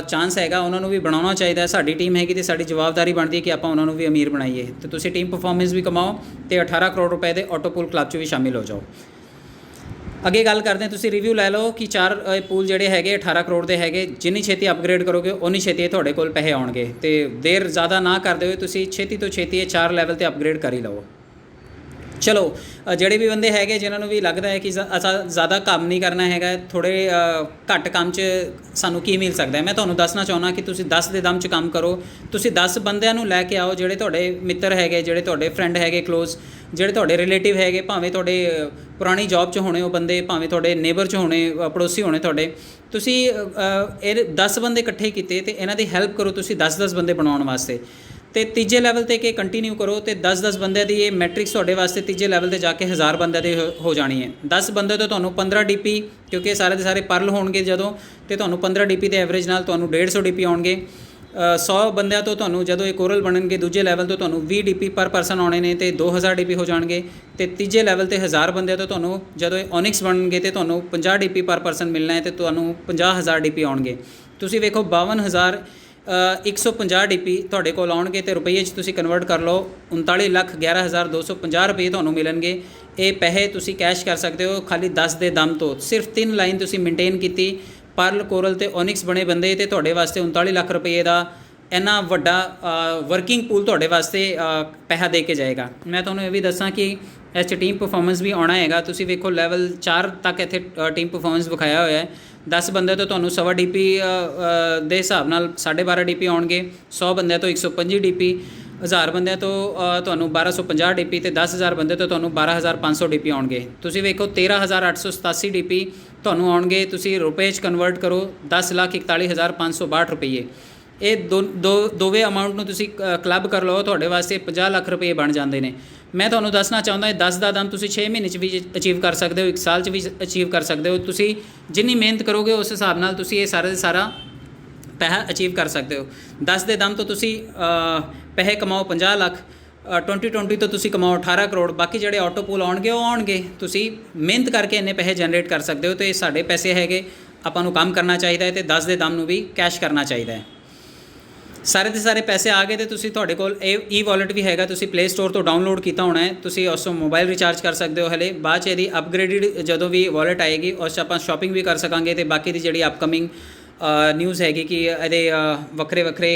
ਚਾਂਸ ਹੈਗਾ, ਉਹਨਾਂ ਨੂੰ ਵੀ ਬਣਾਉਣਾ ਚਾਹੀਦਾ। ਸਾਡੀ ਟੀਮ ਹੈਗੀ ਤੇ ਸਾਡੀ ਜਵਾਬਦਾਰੀ ਬਣਦੀ ਹੈ ਕਿ ਆਪਾਂ ਉਹਨਾਂ ਨੂੰ ਵੀ ਅਮੀਰ ਬਣਾਈਏ ਤੇ ਤੁਸੀਂ ਟੀਮ ਪਰਫੋਰਮੈਂਸ ਵੀ ਕਮਾਓ ਤੇ 18 ਕਰੋੜ ਰੁਪਏ ਦੇ ਆਟੋ ਪੂਲ ਕਲੱਬ 'ਚ ਵੀ ਸ਼ਾਮਿਲ ਹੋ ਜਾਓ। ਅੱਗੇ ਗੱਲ ਕਰਦੇ ਹਾਂ, ਤੁਸੀਂ ਰਿਵਿਊ ਲੈ ਲਓ ਕਿ 4 ਪੂਲ ਜਿਹੜੇ ਹੈਗੇ 18 ਕਰੋੜ ਦੇ ਹੈਗੇ। ਜਿੰਨੀ ਛੇਤੀ ਅਪਗ੍ਰੇਡ ਕਰੋਗੇ ਉਨੀ ਛੇਤੀ ਤੁਹਾਡੇ ਕੋਲ ਪੈਸੇ ਆਉਣਗੇ ਤੇ ਦੇਰ ਜ਼ਿਆਦਾ ਨਾ ਕਰਦੇ ਹੋਏ ਤੁਸੀਂ ਛੇਤੀ ਤੋਂ ਛੇਤੀ ਇਹ 4 ਲੈਵਲ 'ਤੇ ਅਪਗ੍ਰੇਡ ਕਰ ਹੀ ਲਵੋ। ਚਲੋ ਜਿਹੜੇ ਵੀ ਬੰਦੇ ਹੈਗੇ ਜਿਨ੍ਹਾਂ ਨੂੰ ਵੀ ਲੱਗਦਾ ਹੈ ਕਿ ਅਸਾਂ ਜ਼ਿਆਦਾ ਕੰਮ ਨਹੀਂ ਕਰਨਾ ਹੈਗਾ, ਥੋੜ੍ਹੇ ਘੱਟ ਕੰਮ 'ਚ ਸਾਨੂੰ ਕੀ ਮਿਲ ਸਕਦਾ ਹੈ, ਮੈਂ ਤੁਹਾਨੂੰ ਦੱਸਣਾ ਚਾਹੁੰਦਾ ਕਿ ਤੁਸੀਂ 10 ਦੇ ਦਮ 'ਚ ਕੰਮ ਕਰੋ। ਤੁਸੀਂ 10 ਬੰਦਿਆਂ ਨੂੰ ਲੈ ਕੇ ਆਓ ਜਿਹੜੇ ਤੁਹਾਡੇ ਮਿੱਤਰ ਹੈਗੇ, ਜਿਹੜੇ ਤੁਹਾਡੇ ਫਰੈਂਡ ਹੈਗੇ ਕਲੋਜ਼, ਜਿਹੜੇ ਤੁਹਾਡੇ ਰਿਲੇਟਿਵ ਹੈਗੇ, ਭਾਵੇਂ ਤੁਹਾਡੇ ਪੁਰਾਣੀ ਜੌਬ 'ਚ ਹੋਣੇ ਉਹ ਬੰਦੇ, ਭਾਵੇਂ ਤੁਹਾਡੇ ਨੇਬਰ 'ਚ ਹੋਣੇ, ਪੜੋਸੀ ਹੋਣੇ ਤੁਹਾਡੇ। ਤੁਸੀਂ ਇਹ 10 ਬੰਦੇ ਇਕੱਠੇ ਕੀਤੇ ਤੇ ਇਹਨਾਂ ਦੀ ਹੈਲਪ ਕਰੋ ਤੁਸੀਂ 10-10 ਬੰਦੇ ਬਣਾਉਣ ਵਾਸਤੇ ਤੇ ਤੀਜੇ ਲੈਵਲ 'ਤੇ ਕਿ ਕੰਟੀਨਿਊ ਕਰੋ ਤੇ 10-10 ਬੰਦਿਆਂ ਦੀ ਇਹ ਮੈਟ੍ਰਿਕਸ ਤੁਹਾਡੇ ਵਾਸਤੇ ਤੀਜੇ ਲੈਵਲ 'ਤੇ ਜਾ ਕੇ 1000 ਬੰਦਿਆਂ ਦੀ ਹੋ ਜਾਣੀ ਹੈ। 10 ਬੰਦੇ ਤੋਂ ਤੁਹਾਨੂੰ 15 DP, ਕਿਉਂਕਿ ਇਹ ਸਾਰੇ ਦੇ ਸਾਰੇ ਪਰਲ ਹੋਣਗੇ ਜਦੋਂ, ਤੇ ਤੁਹਾਨੂੰ 15 DP ਦੇ ਐਵਰੇਜ ਨਾਲ ਤੁਹਾਨੂੰ 150 DP ਆਉਣਗੇ। 100 ਬੰਦਿਆਂ ਤੋਂ ਤੁਹਾਨੂੰ ਜਦੋਂ ਇਹ ਕੋਰਲ ਬਣਨਗੇ ਦੂਜੇ ਲੈਵਲ ਤੋਂ ਤੁਹਾਨੂੰ 20 DP ਪਰ ਪਰਸਨ ਆਉਣੇ ਨੇ ਤੇ 2000 DP ਹੋ ਜਾਣਗੇ ਤੇ ਤੀਜੇ ਲੈਵਲ 'ਤੇ 1000 ਬੰਦਿਆਂ ਤੋਂ ਤੁਹਾਨੂੰ ਜਦੋਂ ਇਹ ਓਨਿਕਸ ਬਣਨਗੇ ਤੇ ਤੁਹਾਨੂੰ 50 DP ਪਰ ਪਰਸਨ ਮਿਲਣਾ ਹੈ ਤੇ ਤੁਹਾਨੂੰ 50000 DP ਆਉਣਗੇ। ਤੁਸੀਂ ਵੇਖੋ 52,150 DP ਤੁਹਾਡੇ ਕੋਲ ਆਉਣਗੇ ਤੇ ਰੁਪਈਏ 'ਚ ਤੁਸੀਂ ਕਨਵਰਟ ਕਰ ਲਓ 39,11,250 ਰੁਪਏ ਤੁਹਾਨੂੰ ਮਿਲਣਗੇ। ਇਹ ਪੈਸੇ ਤੁਸੀਂ ਕੈਸ਼ ਕਰ ਸਕਦੇ ਹੋ ਖਾਲੀ 10 ਦੇ ਦਮ ਤੋਂ। ਸਿਰਫ 3 ਲਾਈਨ ਤੁਸੀਂ ਮੇਨਟੇਨ ਕੀਤੀ, ਪਰਲ, ਕੋਰਲ ਤੇ ਓਨਿਕਸ ਬਣੇ ਬੰਦੇ ਤੇ ਤੁਹਾਡੇ ਵਾਸਤੇ 39 ਲੱਖ ਰੁਪਏ ਦਾ ਇੰਨਾ ਵੱਡਾ ਵਰਕਿੰਗ ਪੂਲ ਤੁਹਾਡੇ ਵਾਸਤੇ ਪੈਸਾ ਦੇ ਕੇ ਜਾਏਗਾ। ਮੈਂ ਤੁਹਾਨੂੰ ਇਹ ਵੀ ਦੱਸਾਂ ਕਿ ਇਸ 'ਚ ਟੀਮ ਪਰਫੋਰਮੈਂਸ ਵੀ ਆਉਣਾ ਹੈਗਾ। ਤੁਸੀਂ ਵੇਖੋ ਲੈਵਲ 4 ਤੱਕ ਇੱਥੇ ਟੀਮ ਪਰਫੋਰਮੈਂਸ ਵਿਖਾਇਆ ਹੋਇਆ ਹੈ। 10 ਬੰਦੇ ਤੋਂ ਤੁਹਾਨੂੰ 100 DP ਦੇ ਹਿਸਾਬ ਨਾਲ 12.5 DP ਆਉਣਗੇ। 100 ਬੰਦਿਆਂ ਤੋਂ 125 DP, 1000 ਬੰਦਿਆਂ ਤੋਂ ਤੁਹਾਨੂੰ 1250 DP ਤੇ 10,000 ਬੰਦੇ ਤੋਂ ਤੁਹਾਨੂੰ 12,500 DP ਆਉਣਗੇ। ਤੁਸੀਂ ਵੇਖੋ 13,887 DP ਤੁਹਾਨੂੰ ਆਉਣਗੇ। ਤੁਸੀਂ ਰੁਪਏ 'ਚ ਕਨਵਰਟ ਕਰੋ 10,41,562 ਰੁਪਏ। ਇਹ ਦੋਵੇਂ ਅਮਾਊਂਟ ਨੂੰ ਤੁਸੀਂ ਕਲੱਬ ਕਰ ਲਓ, ਤੁਹਾਡੇ ਵਾਸਤੇ 50 ਲੱਖ ਰੁਪਏ ਬਣ ਜਾਂਦੇ ਨੇ। ਮੈਂ ਤੁਹਾਨੂੰ ਦੱਸਣਾ ਚਾਹੁੰਦਾ ਇਹ 10 ਦਾ ਦਮ ਤੁਸੀਂ 6 ਮਹੀਨੇ 'ਚ ਵੀ ਅਚੀਵ ਕਰ ਸਕਦੇ ਹੋ, 1 ਸਾਲ 'ਚ ਵੀ ਅਚੀਵ ਕਰ ਸਕਦੇ ਹੋ। ਤੁਸੀਂ ਜਿੰਨੀ ਮਿਹਨਤ ਕਰੋਗੇ ਉਸ ਹਿਸਾਬ ਨਾਲ ਤੁਸੀਂ ਇਹ ਸਾਰਾ ਦਾ ਸਾਰਾ ਪੈਸਾ ਅਚੀਵ ਕਰ ਸਕਦੇ ਹੋ। 10 ਦੇ ਦਮ ਤੋਂ ਤੁਸੀਂ ਪੈਸੇ ਕਮਾਓ 50 ਲੱਖ, 2020 ਤੋਂ ਤੁਸੀਂ ਕਮਾਓ 18 ਕਰੋੜ, ਬਾਕੀ ਜਿਹੜੇ ਆਟੋ ਪੂਲ ਆਉਣਗੇ ਉਹ ਆਉਣਗੇ। ਤੁਸੀਂ ਮਿਹਨਤ ਕਰਕੇ ਇੰਨੇ ਪੈਸੇ ਜਨਰੇਟ ਕਰ ਸਕਦੇ ਹੋ ਤੇ ਇਹ ਸਾਡੇ ਪੈਸੇ ਹੈਗੇ, ਆਪਾਂ ਨੂੰ ਕੰਮ ਕਰਨਾ ਚਾਹੀਦਾ ਹੈ ਤੇ 10 ਦੇ ਦਮ ਨੂੰ ਵੀ ਕੈਸ਼ ਕਰਨਾ ਚਾਹੀਦਾ ਹੈ। ਸਾਰੇ ਦੇ ਸਾਰੇ ਪੈਸੇ ਆ ਗਏ ਤੇ ਤੁਸੀਂ ਤੁਹਾਡੇ ਕੋਲ ਈ ਵਾਲਟ ਵੀ ਹੈਗਾ, ਤੁਸੀਂ ਪਲੇ ਸਟੋਰ ਤੋਂ ਡਾਊਨਲੋਡ ਕੀਤਾ ਹੋਣਾ ਹੈ। ਤੁਸੀਂ ਉਸ ਤੋਂ ਮੋਬਾਈਲ ਰਿਚਾਰਜ ਕਰ ਸਕਦੇ ਹੋ। ਹਲੇ ਬਾਅਦ 'ਚ ਇਹਦੀ ਅਪਗ੍ਰੇਡਡ ਜਦੋਂ ਵੀ ਵਾਲਟ ਆਏਗੀ ਉਸ 'ਚ ਆਪਾਂ ਸ਼ਾਪਿੰਗ ਵੀ ਕਰ ਸਕਾਂਗੇ ਤੇ ਬਾਕੀ ਦੀ ਜਿਹੜੀ ਅਪਕਮਿੰਗ ਨਿਊਜ਼ ਹੈਗੀ ਕਿ ਇਹਦੇ ਵੱਖਰੇ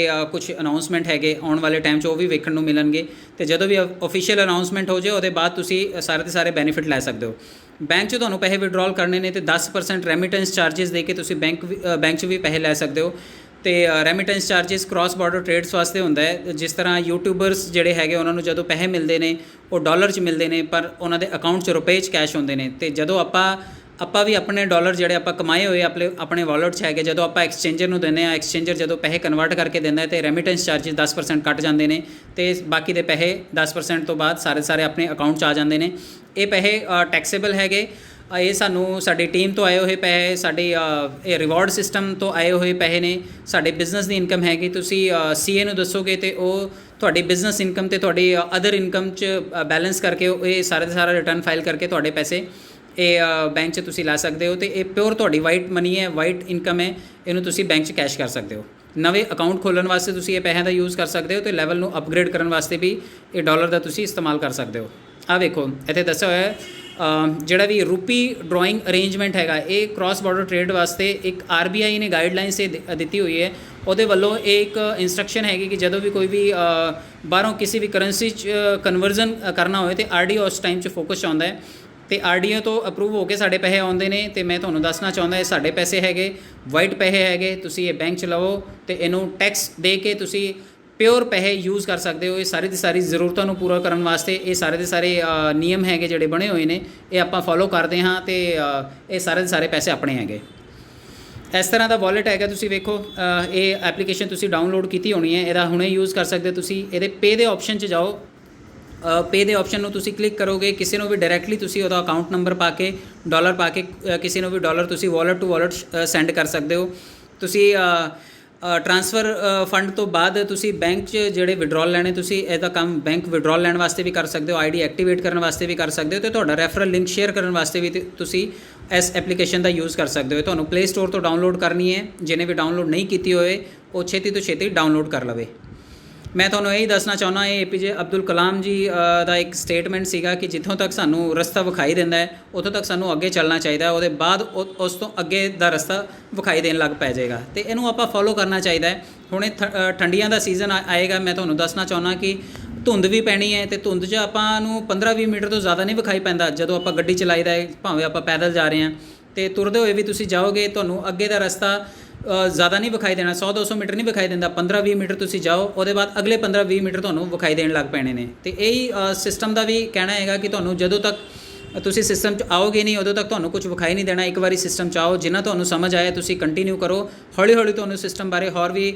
ਕੁਝ ਅਨਾਊਂਸਮੈਂਟ ਹੈਗੇ ਆਉਣ ਵਾਲੇ ਟਾਈਮ 'ਚ ਉਹ ਵੀ ਵੇਖਣ ਨੂੰ ਮਿਲਣਗੇ ਤੇ ਜਦੋਂ ਵੀ ਓਫੀਸ਼ੀਅਲ ਅਨਾਊਂਸਮੈਂਟ ਹੋ ਜਾਏ ਉਹਦੇ ਬਾਅਦ ਤੁਸੀਂ ਸਾਰੇ ਦੇ ਸਾਰੇ ਬੈਨੀਫਿਟ ਲੈ ਸਕਦੇ ਹੋ। ਬੈਂਕ 'ਚ ਤੁਹਾਨੂੰ ਪੈਸੇ ਵਿਡਰਾਲ ਕਰਨੇ ਨੇ ਤੇ 10% ਰੈਮਿਟੈਂਸ ਚਾਰजेस ਦੇ ਕੇ ਤੁਸੀਂ ਬੈਂਕ 'ਚ ਵੀ ਪੈਸੇ ਲੈ ਸਕਦੇ ਹੋ ਤੇ remittance charges cross border trades ਵਾਸਤੇ ਹੁੰਦਾ ਹੈ। ਜਿਸ ਤਰ੍ਹਾਂ ਯੂਟਿਊਬਰਸ ਜਿਹੜੇ ਹੈਗੇ ਉਹਨਾਂ ਨੂੰ ਜਦੋਂ ਪੈਸੇ ਮਿਲਦੇ ਨੇ ਉਹ ਡਾਲਰ 'ਚ ਮਿਲਦੇ ਨੇ ਪਰ ਉਹਨਾਂ ਦੇ ਅਕਾਊਂਟ 'ਚ ਰੁਪਏ 'ਚ ਕੈਸ਼ ਹੁੰਦੇ ਨੇ ਤੇ ਜਦੋਂ ਆਪਾਂ ਵੀ ਆਪਣੇ ਡਾਲਰ ਜਿਹੜੇ ਆਪਾਂ ਕਮਾਏ ਹੋਏ ਆਪਣੇ ਵਾਲਟ 'ਚ ਹੈਗੇ ਜਦੋਂ ਆਪਾਂ ਐਕਸਚੇਂਜਰ ਨੂੰ ਦਿੰਦੇ ਹਾਂ, ਐਕਸਚੇਂਜਰ ਜਦੋਂ ਪੈਸੇ ਕਨਵਰਟ ਕਰਕੇ ਦਿੰਦਾ ਤੇ ਰੈਮਿਟੈਂਸ ਚਾਰजेस 10% ਕੱਟ ਜਾਂਦੇ ਨੇ ਤੇ ਬਾਕੀ ਦੇ ਪੈਸੇ 10% ਤੋਂ ਬਾਅਦ ਸਾਰੇ ਆਪਣੇ ਅਕਾਊਂਟ 'ਚ ਆ ਜਾਂਦੇ ਨੇ। ਇਹ ਪੈਸੇ ਟੈਕਸੇਬਲ ਹੈਗੇ। ਇਹ ਸਾਨੂੰ ਸਾਡੀ ਟੀਮ ਤੋਂ ਆਏ ਹੋਏ ਪੈਸੇ, ਸਾਡੇ ਇਹ ਰਿਵਾਰਡ ਸਿਸਟਮ ਤੋਂ ਆਏ ਹੋਏ ਪੈਸੇ ਨੇ, ਸਾਡੇ ਬਿਜ਼ਨਸ ਦੀ ਇਨਕਮ ਹੈਗੀ। ਤੁਸੀਂ CA ਨੂੰ ਦੱਸੋਗੇ ਤੇ ਉਹ ਤੁਹਾਡੀ ਬਿਜ਼ਨਸ ਇਨਕਮ ਤੇ ਤੁਹਾਡੀ ਅਦਰ ਇਨਕਮ 'ਚ ਬੈਲੈਂਸ ਕਰਕੇ ਇਹ ਸਾਰੇ ਦਾ ਸਾਰਾ ਰਿਟਰਨ ਫਾਈਲ ਕਰਕੇ ਤੁਹਾਡੇ ਪੈਸੇ ਇਹ ਬੈਂਕ 'ਚ ਤੁਸੀਂ ਲੈ ਸਕਦੇ ਹੋ ਤੇ ਇਹ ਪਿਓਰ ਤੁਹਾਡੀ ਵਾਈਟ ਮਨੀ ਹੈ, ਵਾਈਟ ਇਨਕਮ ਹੈ। ਇਹਨੂੰ ਤੁਸੀਂ ਬੈਂਕ 'ਚ ਕੈਸ਼ ਕਰ ਸਕਦੇ ਹੋ। ਨਵੇਂ ਅਕਾਊਂਟ ਖੋਲ੍ਹਣ ਵਾਸਤੇ ਤੁਸੀਂ ਇਹ ਪੈਸਿਆਂ ਦਾ ਯੂਜ਼ ਕਰ ਸਕਦੇ ਹੋ ਤੇ ਲੈਵਲ ਨੂੰ ਅਪਗ੍ਰੇਡ ਕਰਨ ਵਾਸਤੇ ਵੀ ਇਹ ਡਾਲਰ ਦਾ ਤੁਸੀਂ ਇਸਤੇਮਾਲ ਕਰ ਸਕਦੇ ਹੋ। ਆਹ ਵੇਖੋ ਇੱਥੇ ਦੱਸਿਆ ਹੋਇਆ ਹੈ ਜਿਹੜਾ ਵੀ ਰੂਪੀ ਡਰਾਇੰਗ ਅਰੇਂਜਮੈਂਟ ਹੈਗਾ ਇਹ ਕ੍ਰਾਸ ਬਾਰਡਰ ਟ੍ਰੇਡ ਵਾਸਤੇ ਇੱਕ RBI ਨੇ ਗਾਈਡਲਾਈਨਸ ਦਿੱਤੀ ਹੋਈ ਹੈ। ਉਹਦੇ ਵੱਲੋਂ ਇਹ ਇੱਕ ਇੰਸਟਰਕਸ਼ਨ ਹੈਗੀ ਕਿ ਜਦੋਂ ਵੀ ਕੋਈ ਵੀ ਬਾਹਰੋਂ ਕਿਸੇ ਵੀ ਕਰੰਸੀ 'ਚ ਕਨਵਰਜ਼ਨ ਕਰਨਾ ਹੋਵੇ ਤਾਂ RDO ਉਸ ਟਾਈਮ 'ਚ ਫੋਕਸ 'ਚ ਆਉਂਦਾ ਹੈ ਅਤੇ RDO ਤੋਂ ਅਪਰੂਵ ਹੋ ਕੇ ਸਾਡੇ ਪੈਸੇ ਆਉਂਦੇ ਨੇ। ਅਤੇ ਮੈਂ ਤੁਹਾਨੂੰ ਦੱਸਣਾ ਚਾਹੁੰਦਾ ਇਹ ਸਾਡੇ ਪੈਸੇ ਹੈਗੇ, ਵਾਈਟ ਪੈਸੇ ਹੈਗੇ। ਤੁਸੀਂ ਇਹ ਬੈਂਕ 'ਚ ਲਵੋ ਅਤੇ ਇਹਨੂੰ ਟੈਕਸ ਦੇ ਕੇ ਤੁਸੀਂ ਪਿਓਰ ਪੈਸੇ ਯੂਜ਼ ਕਰ ਸਕਦੇ ਹੋ। ਇਹ ਸਾਰੀ ਦੀ ਸਾਰੀ ਜ਼ਰੂਰਤਾਂ ਨੂੰ ਪੂਰਾ ਕਰਨ ਵਾਸਤੇ ਇਹ ਸਾਰੇ ਦੇ ਸਾਰੇ ਨਿਯਮ ਹੈਗੇ ਜਿਹੜੇ ਬਣੇ ਹੋਏ ਨੇ, ਇਹ ਆਪਾਂ ਫੋਲੋ ਕਰਦੇ ਹਾਂ ਅਤੇ ਇਹ ਸਾਰੇ ਦੇ ਸਾਰੇ ਪੈਸੇ ਆਪਣੇ ਹੈਗੇ। ਇਸ ਤਰ੍ਹਾਂ ਦਾ ਵਾਲਟ ਹੈਗਾ, ਤੁਸੀਂ ਵੇਖੋ ਇਹ ਐਪਲੀਕੇਸ਼ਨ ਤੁਸੀਂ ਡਾਊਨਲੋਡ ਕੀਤੀ ਹੋਣੀ ਹੈ, ਇਹਦਾ ਹੁਣੇ ਯੂਜ਼ ਕਰ ਸਕਦੇ ਹੋ ਤੁਸੀਂ। ਇਹਦੇ ਪੇ ਦੇ ਆਪਸ਼ਨ 'ਚ ਜਾਓ, ਪੇ ਦੇ ਆਪਸ਼ਨ ਨੂੰ ਤੁਸੀਂ ਕਲਿੱਕ ਕਰੋਗੇ, ਕਿਸੇ ਨੂੰ ਵੀ ਡਾਇਰੈਕਟਲੀ ਤੁਸੀਂ ਉਹਦਾ ਅਕਾਊਂਟ ਨੰਬਰ ਪਾ ਕੇ ਡਾਲਰ ਪਾ ਕੇ ਕਿਸੇ ਨੂੰ ਵੀ ਡਾਲਰ ਤੁਸੀਂ ਵਾਲਟ ਟੂ ਵਾਲਟ ਸੈਂਡ ਕਰ ਸਕਦੇ ਹੋ। ਤੁਸੀਂ ਟ੍ਰਾਂਸਫਰ ਫੰਡ ਤੋਂ ਬਾਅਦ ਤੁਸੀਂ ਬੈਂਕ 'ਚ ਜਿਹੜੇ ਵਿਡਰੋਲ ਲੈਣੇ ਤੁਸੀਂ ਇਹਦਾ ਕੰਮ ਬੈਂਕ ਵਿਡਰੋਲ ਲੈਣ ਵਾਸਤੇ ਵੀ ਕਰ ਸਕਦੇ ਹੋ, ID ਐਕਟੀਵੇਟ ਕਰਨ ਵਾਸਤੇ ਵੀ ਕਰ ਸਕਦੇ ਹੋ ਅਤੇ ਤੁਹਾਡਾ ਰੈਫਰਲ ਲਿੰਕ ਸ਼ੇਅਰ ਕਰਨ ਵਾਸਤੇ ਵੀ ਤੁਸੀਂ ਇਸ ਐਪਲੀਕੇਸ਼ਨ ਦਾ ਯੂਜ਼ ਕਰ ਸਕਦੇ ਹੋ। ਤੁਹਾਨੂੰ ਪਲੇ ਸਟੋਰ ਤੋਂ ਡਾਊਨਲੋਡ ਕਰਨੀ ਹੈ, ਜਿਹਨੇ ਵੀ ਡਾਊਨਲੋਡ ਨਹੀਂ ਕੀਤੀ ਹੋਏ ਉਹ ਛੇਤੀ ਤੋਂ ਛੇਤੀ ਡਾਊਨਲੋਡ ਕਰ ਲਵੇ। ਮੈਂ ਤੁਹਾਨੂੰ ਇਹੀ ਦੱਸਣਾ ਚਾਹੁੰਦਾ ਇਹ APJ ਅਬਦੁਲ ਕਲਾਮ ਜੀ ਦਾ ਇੱਕ ਸਟੇਟਮੈਂਟ ਸੀਗਾ ਕਿ ਜਿੱਥੋਂ ਤੱਕ ਸਾਨੂੰ ਰਸਤਾ ਵਿਖਾਈ ਦਿੰਦਾ ਹੈ ਉੱਥੋਂ ਤੱਕ ਸਾਨੂੰ ਅੱਗੇ ਚੱਲਣਾ ਚਾਹੀਦਾ, ਉਹਦੇ ਬਾਅਦ ਉਸ ਤੋਂ ਅੱਗੇ ਦਾ ਰਸਤਾ ਵਿਖਾਈ ਦੇਣ ਲੱਗ ਪੈ ਜਾਏਗਾ ਅਤੇ ਇਹਨੂੰ ਆਪਾਂ ਫੋਲੋ ਕਰਨਾ ਚਾਹੀਦਾ ਹੈ। ਹੁਣੇ ਠੰਡੀਆਂ ਦਾ ਸੀਜ਼ਨ ਆਏਗਾ, ਮੈਂ ਤੁਹਾਨੂੰ ਦੱਸਣਾ ਚਾਹੁੰਦਾ ਕਿ ਧੁੰਦ ਵੀ ਪੈਣੀ ਹੈ ਅਤੇ ਧੁੰਦ 'ਚ ਆਪਾਂ ਨੂੰ 15-20 ਮੀਟਰ ਤੋਂ ਜ਼ਿਆਦਾ ਨਹੀਂ ਵਿਖਾਈ ਪੈਂਦਾ ਜਦੋਂ ਆਪਾਂ ਗੱਡੀ ਚਲਾਈਦਾ ਹੈ, ਭਾਵੇਂ ਆਪਾਂ ਪੈਦਲ ਜਾ ਰਹੇ ਹਾਂ ਅਤੇ ਤੁਰਦੇ ਹੋਏ ਵੀ ਤੁਸੀਂ ਜਾਓਗੇ ਤੁਹਾਨੂੰ ਅੱਗੇ ਦਾ ਰਸਤਾ ਜ਼ਿਆਦਾ ਨਹੀਂ ਵਿਖਾਈ ਦੇਣਾ, 100-200 ਮੀਟਰ ਨਹੀਂ ਵਿਖਾਈ ਦਿੰਦਾ, 15-20 ਮੀਟਰ ਤੁਸੀਂ ਜਾਓ, ਉਹਦੇ ਬਾਅਦ ਅਗਲੇ 15-20 ਮੀਟਰ ਤੁਹਾਨੂੰ ਵਿਖਾਈ ਦੇਣ ਲੱਗ ਪੈਣੇ ਨੇ। ਅਤੇ ਇਹੀ ਸਿਸਟਮ ਦਾ ਵੀ ਕਹਿਣਾ ਹੈਗਾ ਕਿ ਤੁਹਾਨੂੰ ਜਦੋਂ ਤੱਕ ਤੁਸੀਂ ਸਿਸਟਮ 'ਚ ਆਓਗੇ ਨਹੀਂ ਉਦੋਂ ਤੱਕ ਤੁਹਾਨੂੰ ਕੁਝ ਵਿਖਾਈ ਨਹੀਂ ਦੇਣਾ। ਇੱਕ ਵਾਰੀ ਸਿਸਟਮ 'ਚ ਆਓ, ਜਿੰਨਾ ਤੁਹਾਨੂੰ ਸਮਝ ਆਏ ਤੁਸੀਂ ਕੰਟੀਨਿਊ ਕਰੋ, ਹੌਲੀ ਹੌਲੀ ਤੁਹਾਨੂੰ ਸਿਸਟਮ ਬਾਰੇ ਹੋਰ ਵੀ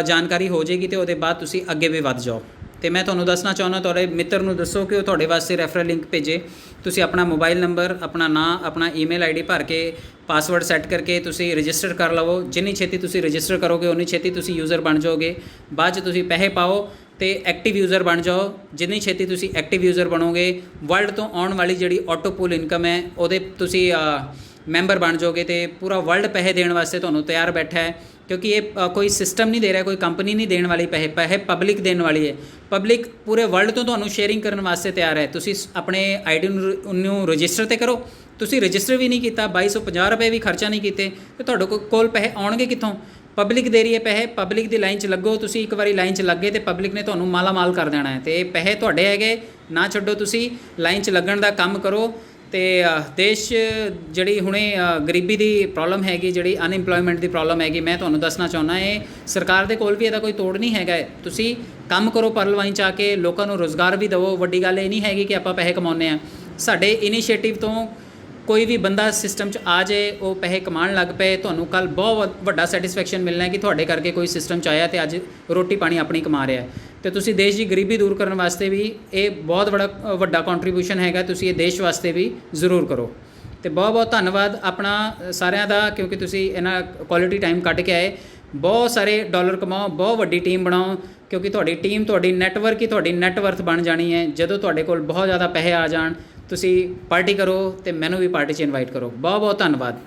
ਜਾਣਕਾਰੀ ਹੋ ਜਾਏਗੀ ਅਤੇ ਉਹਦੇ ਬਾਅਦ ਤੁਸੀਂ ਅੱਗੇ ਵੀ ਵੱਧ ਜਾਓ। ਅਤੇ ਮੈਂ ਤੁਹਾਨੂੰ ਦੱਸਣਾ ਚਾਹੁੰਦਾ ਤੁਹਾਡੇ ਮਿੱਤਰ ਨੂੰ ਦੱਸੋ ਕਿ ਉਹ ਤੁਹਾਡੇ ਵਾਸਤੇ ਰੈਫਰਲ ਲਿੰਕ ਭੇਜੇ। ਤੁਸੀਂ ਆਪਣਾ ਮੋਬਾਈਲ ਨੰਬਰ, ਆਪਣਾ ਨਾਂ, ਆਪਣਾ ਈਮੇਲ ID ਭਰ ਕੇ ਪਾਸਵਰਡ ਸੈੱਟ ਕਰਕੇ ਤੁਸੀਂ ਰਜਿਸਟਰ ਕਰ ਲਵੋ। ਜਿੰਨੀ ਛੇਤੀ ਤੁਸੀਂ ਰਜਿਸਟਰ ਕਰੋਗੇ ਉਨੀ ਛੇਤੀ ਤੁਸੀਂ ਯੂਜ਼ਰ ਬਣ ਜਾਓਗੇ। ਬਾਅਦ 'ਚ ਤੁਸੀਂ ਪੈਸੇ ਪਾਓ ਅਤੇ ਐਕਟਿਵ ਯੂਜ਼ਰ ਬਣ ਜਾਓ। ਜਿੰਨੀ ਛੇਤੀ ਤੁਸੀਂ ਐਕਟਿਵ ਯੂਜ਼ਰ ਬਣੋਗੇ ਵਰਲਡ ਤੋਂ ਆਉਣ ਵਾਲੀ ਜਿਹੜੀ ਆਟੋ ਪੂਲ ਇਨਕਮ ਹੈ ਉਹਦੇ ਤੁਸੀਂ ਮੈਂਬਰ ਬਣ ਜਾਓਗੇ ਅਤੇ ਪੂਰਾ ਵਰਲਡ ਪੈਸੇ ਦੇਣ ਵਾਸਤੇ ਤੁਹਾਨੂੰ ਤਿਆਰ ਬੈਠਾ ਹੈ। ਕਿਉਂਕਿ ਇਹ ਕੋਈ ਸਿਸਟਮ ਨਹੀਂ ਦੇ ਰਿਹਾ, ਕੋਈ ਕੰਪਨੀ ਨਹੀਂ ਦੇਣ ਵਾਲੀ ਪੈਸੇ ਪਬਲਿਕ ਦੇਣ ਵਾਲੀ ਹੈ। ਪਬਲਿਕ ਪੂਰੇ ਵਰਲਡ ਤੋਂ ਤੁਹਾਨੂੰ ਸ਼ੇਅਰਿੰਗ ਕਰਨ ਵਾਸਤੇ ਤਿਆਰ ਹੈ। ਤੁਸੀਂ ਆਪਣੇ ID ਨੂੰ ਰਜਿਸਟਰ 'ਤੇ ਕਰੋ। ਤੁਸੀਂ ਰਜਿਸਟਰ ਵੀ ਨਹੀਂ ਕੀਤਾ, 2250 ਰੁਪਏ ਵੀ ਖਰਚਾ ਨਹੀਂ ਕੀਤੇ ਅਤੇ ਤੁਹਾਡੇ ਕੋਲ ਪੈਸੇ ਆਉਣਗੇ ਕਿੱਥੋਂ? ਪਬਲਿਕ ਦੇ ਰਹੀ ਹੈ ਪੈਸੇ, ਪਬਲਿਕ ਦੀ ਲਾਈਨ 'ਚ ਲੱਗੋ। ਤੁਸੀਂ ਇੱਕ ਵਾਰੀ ਲਾਈਨ 'ਚ ਲੱਗੇ ਅਤੇ ਪਬਲਿਕ ਨੇ ਤੁਹਾਨੂੰ ਮਾਲਾ ਮਾਲ ਕਰ ਦੇਣਾ ਹੈ ਅਤੇ ਇਹ ਪੈਸੇ ਤੁਹਾਡੇ ਹੈਗੇ, ਨਾ ਛੱਡੋ। ਤੁਸੀਂ ਲਾਈਨ 'ਚ ਲੱਗਣ ਦਾ ਕੰਮ ਕਰੋ। ਅਤੇ ਦੇਸ਼ 'ਚ ਜਿਹੜੀ ਹੁਣੇ ਗਰੀਬੀ ਦੀ ਪ੍ਰੋਬਲਮ ਹੈਗੀ, ਜਿਹੜੀ ਅਨਇੰਪਲੋਇਮੈਂਟ ਦੀ ਪ੍ਰੋਬਲਮ ਹੈਗੀ, ਮੈਂ ਤੁਹਾਨੂੰ ਦੱਸਣਾ ਚਾਹੁੰਦਾ ਇਹ ਸਰਕਾਰ ਦੇ ਕੋਲ ਵੀ ਇਹਦਾ ਕੋਈ ਤੋੜ ਨਹੀਂ ਹੈਗਾ। ਤੁਸੀਂ ਕੰਮ ਕਰੋ ਪਰਲ ਵਾਈਨ 'ਚ ਆ ਕੇ, ਲੋਕਾਂ ਨੂੰ ਰੁਜ਼ਗਾਰ ਵੀ ਦੇਵੋ। ਵੱਡੀ ਗੱਲ ਇਹ ਨਹੀਂ ਹੈਗੀ ਕਿ ਆਪਾਂ ਪੈਸੇ ਕਮਾਉਂਦੇ ਹਾਂ। ਸਾਡੇ ਇਨੀਸ਼ੀਏਟਿਵ ਤੋਂ ਕੋਈ ਵੀ ਬੰਦਾ ਸਿਸਟਮ 'ਚ ਆ ਜਾਏ, ਉਹ ਪੈਸੇ ਕਮਾਉਣ ਲੱਗ ਪਏ, ਤੁਹਾਨੂੰ ਕੱਲ੍ਹ ਬਹੁਤ ਵੱਡਾ ਸੈਟਿਸਫੈਕਸ਼ਨ ਮਿਲਣਾ ਕਿ ਤੁਹਾਡੇ ਕਰਕੇ ਕੋਈ ਸਿਸਟਮ 'ਚ ਆਇਆ ਅਤੇ ਅੱਜ ਰੋਟੀ ਪਾਣੀ ਆਪਣੀ ਕਮਾ ਰਿਹਾ। ਅਤੇ ਤੁਸੀਂ ਦੇਸ਼ ਦੀ ਗਰੀਬੀ ਦੂਰ ਕਰਨ ਵਾਸਤੇ ਵੀ ਇਹ ਬਹੁਤ ਵੱਡਾ ਕੰਟਰੀਬਿਊਸ਼ਨ ਹੈਗਾ। ਤੁਸੀਂ ਇਹ ਦੇਸ਼ ਵਾਸਤੇ ਵੀ ਜ਼ਰੂਰ ਕਰੋ। ਅਤੇ ਬਹੁਤ ਬਹੁਤ ਧੰਨਵਾਦ ਆਪਣਾ ਸਾਰਿਆਂ ਦਾ, ਕਿਉਂਕਿ ਤੁਸੀਂ ਇਹਨਾਂ ਕੁਆਲਿਟੀ ਟਾਈਮ ਕੱਢ ਕੇ ਆਏ। ਬਹੁਤ ਸਾਰੇ ਡਾਲਰ ਕਮਾਓ, ਬਹੁਤ ਵੱਡੀ ਟੀਮ ਬਣਾਓ, ਕਿਉਂਕਿ ਤੁਹਾਡੀ ਟੀਮ ਤੁਹਾਡੀ ਨੈਟਵਰਕ ਹੀ ਤੁਹਾਡੀ ਨੈੱਟਵਰਥ ਬਣ ਜਾਣੀ ਹੈ। ਜਦੋਂ ਤੁਹਾਡੇ ਕੋਲ ਬਹੁਤ ਜ਼ਿਆਦਾ ਪੈਸੇ ਆ ਜਾਣ ਤੁਸੀਂ ਪਾਰਟੀ ਕਰੋ ਅਤੇ ਮੈਨੂੰ ਵੀ ਪਾਰਟੀ 'ਚ ਇਨਵਾਈਟ ਕਰੋ। ਬਹੁਤ ਬਹੁਤ ਧੰਨਵਾਦ।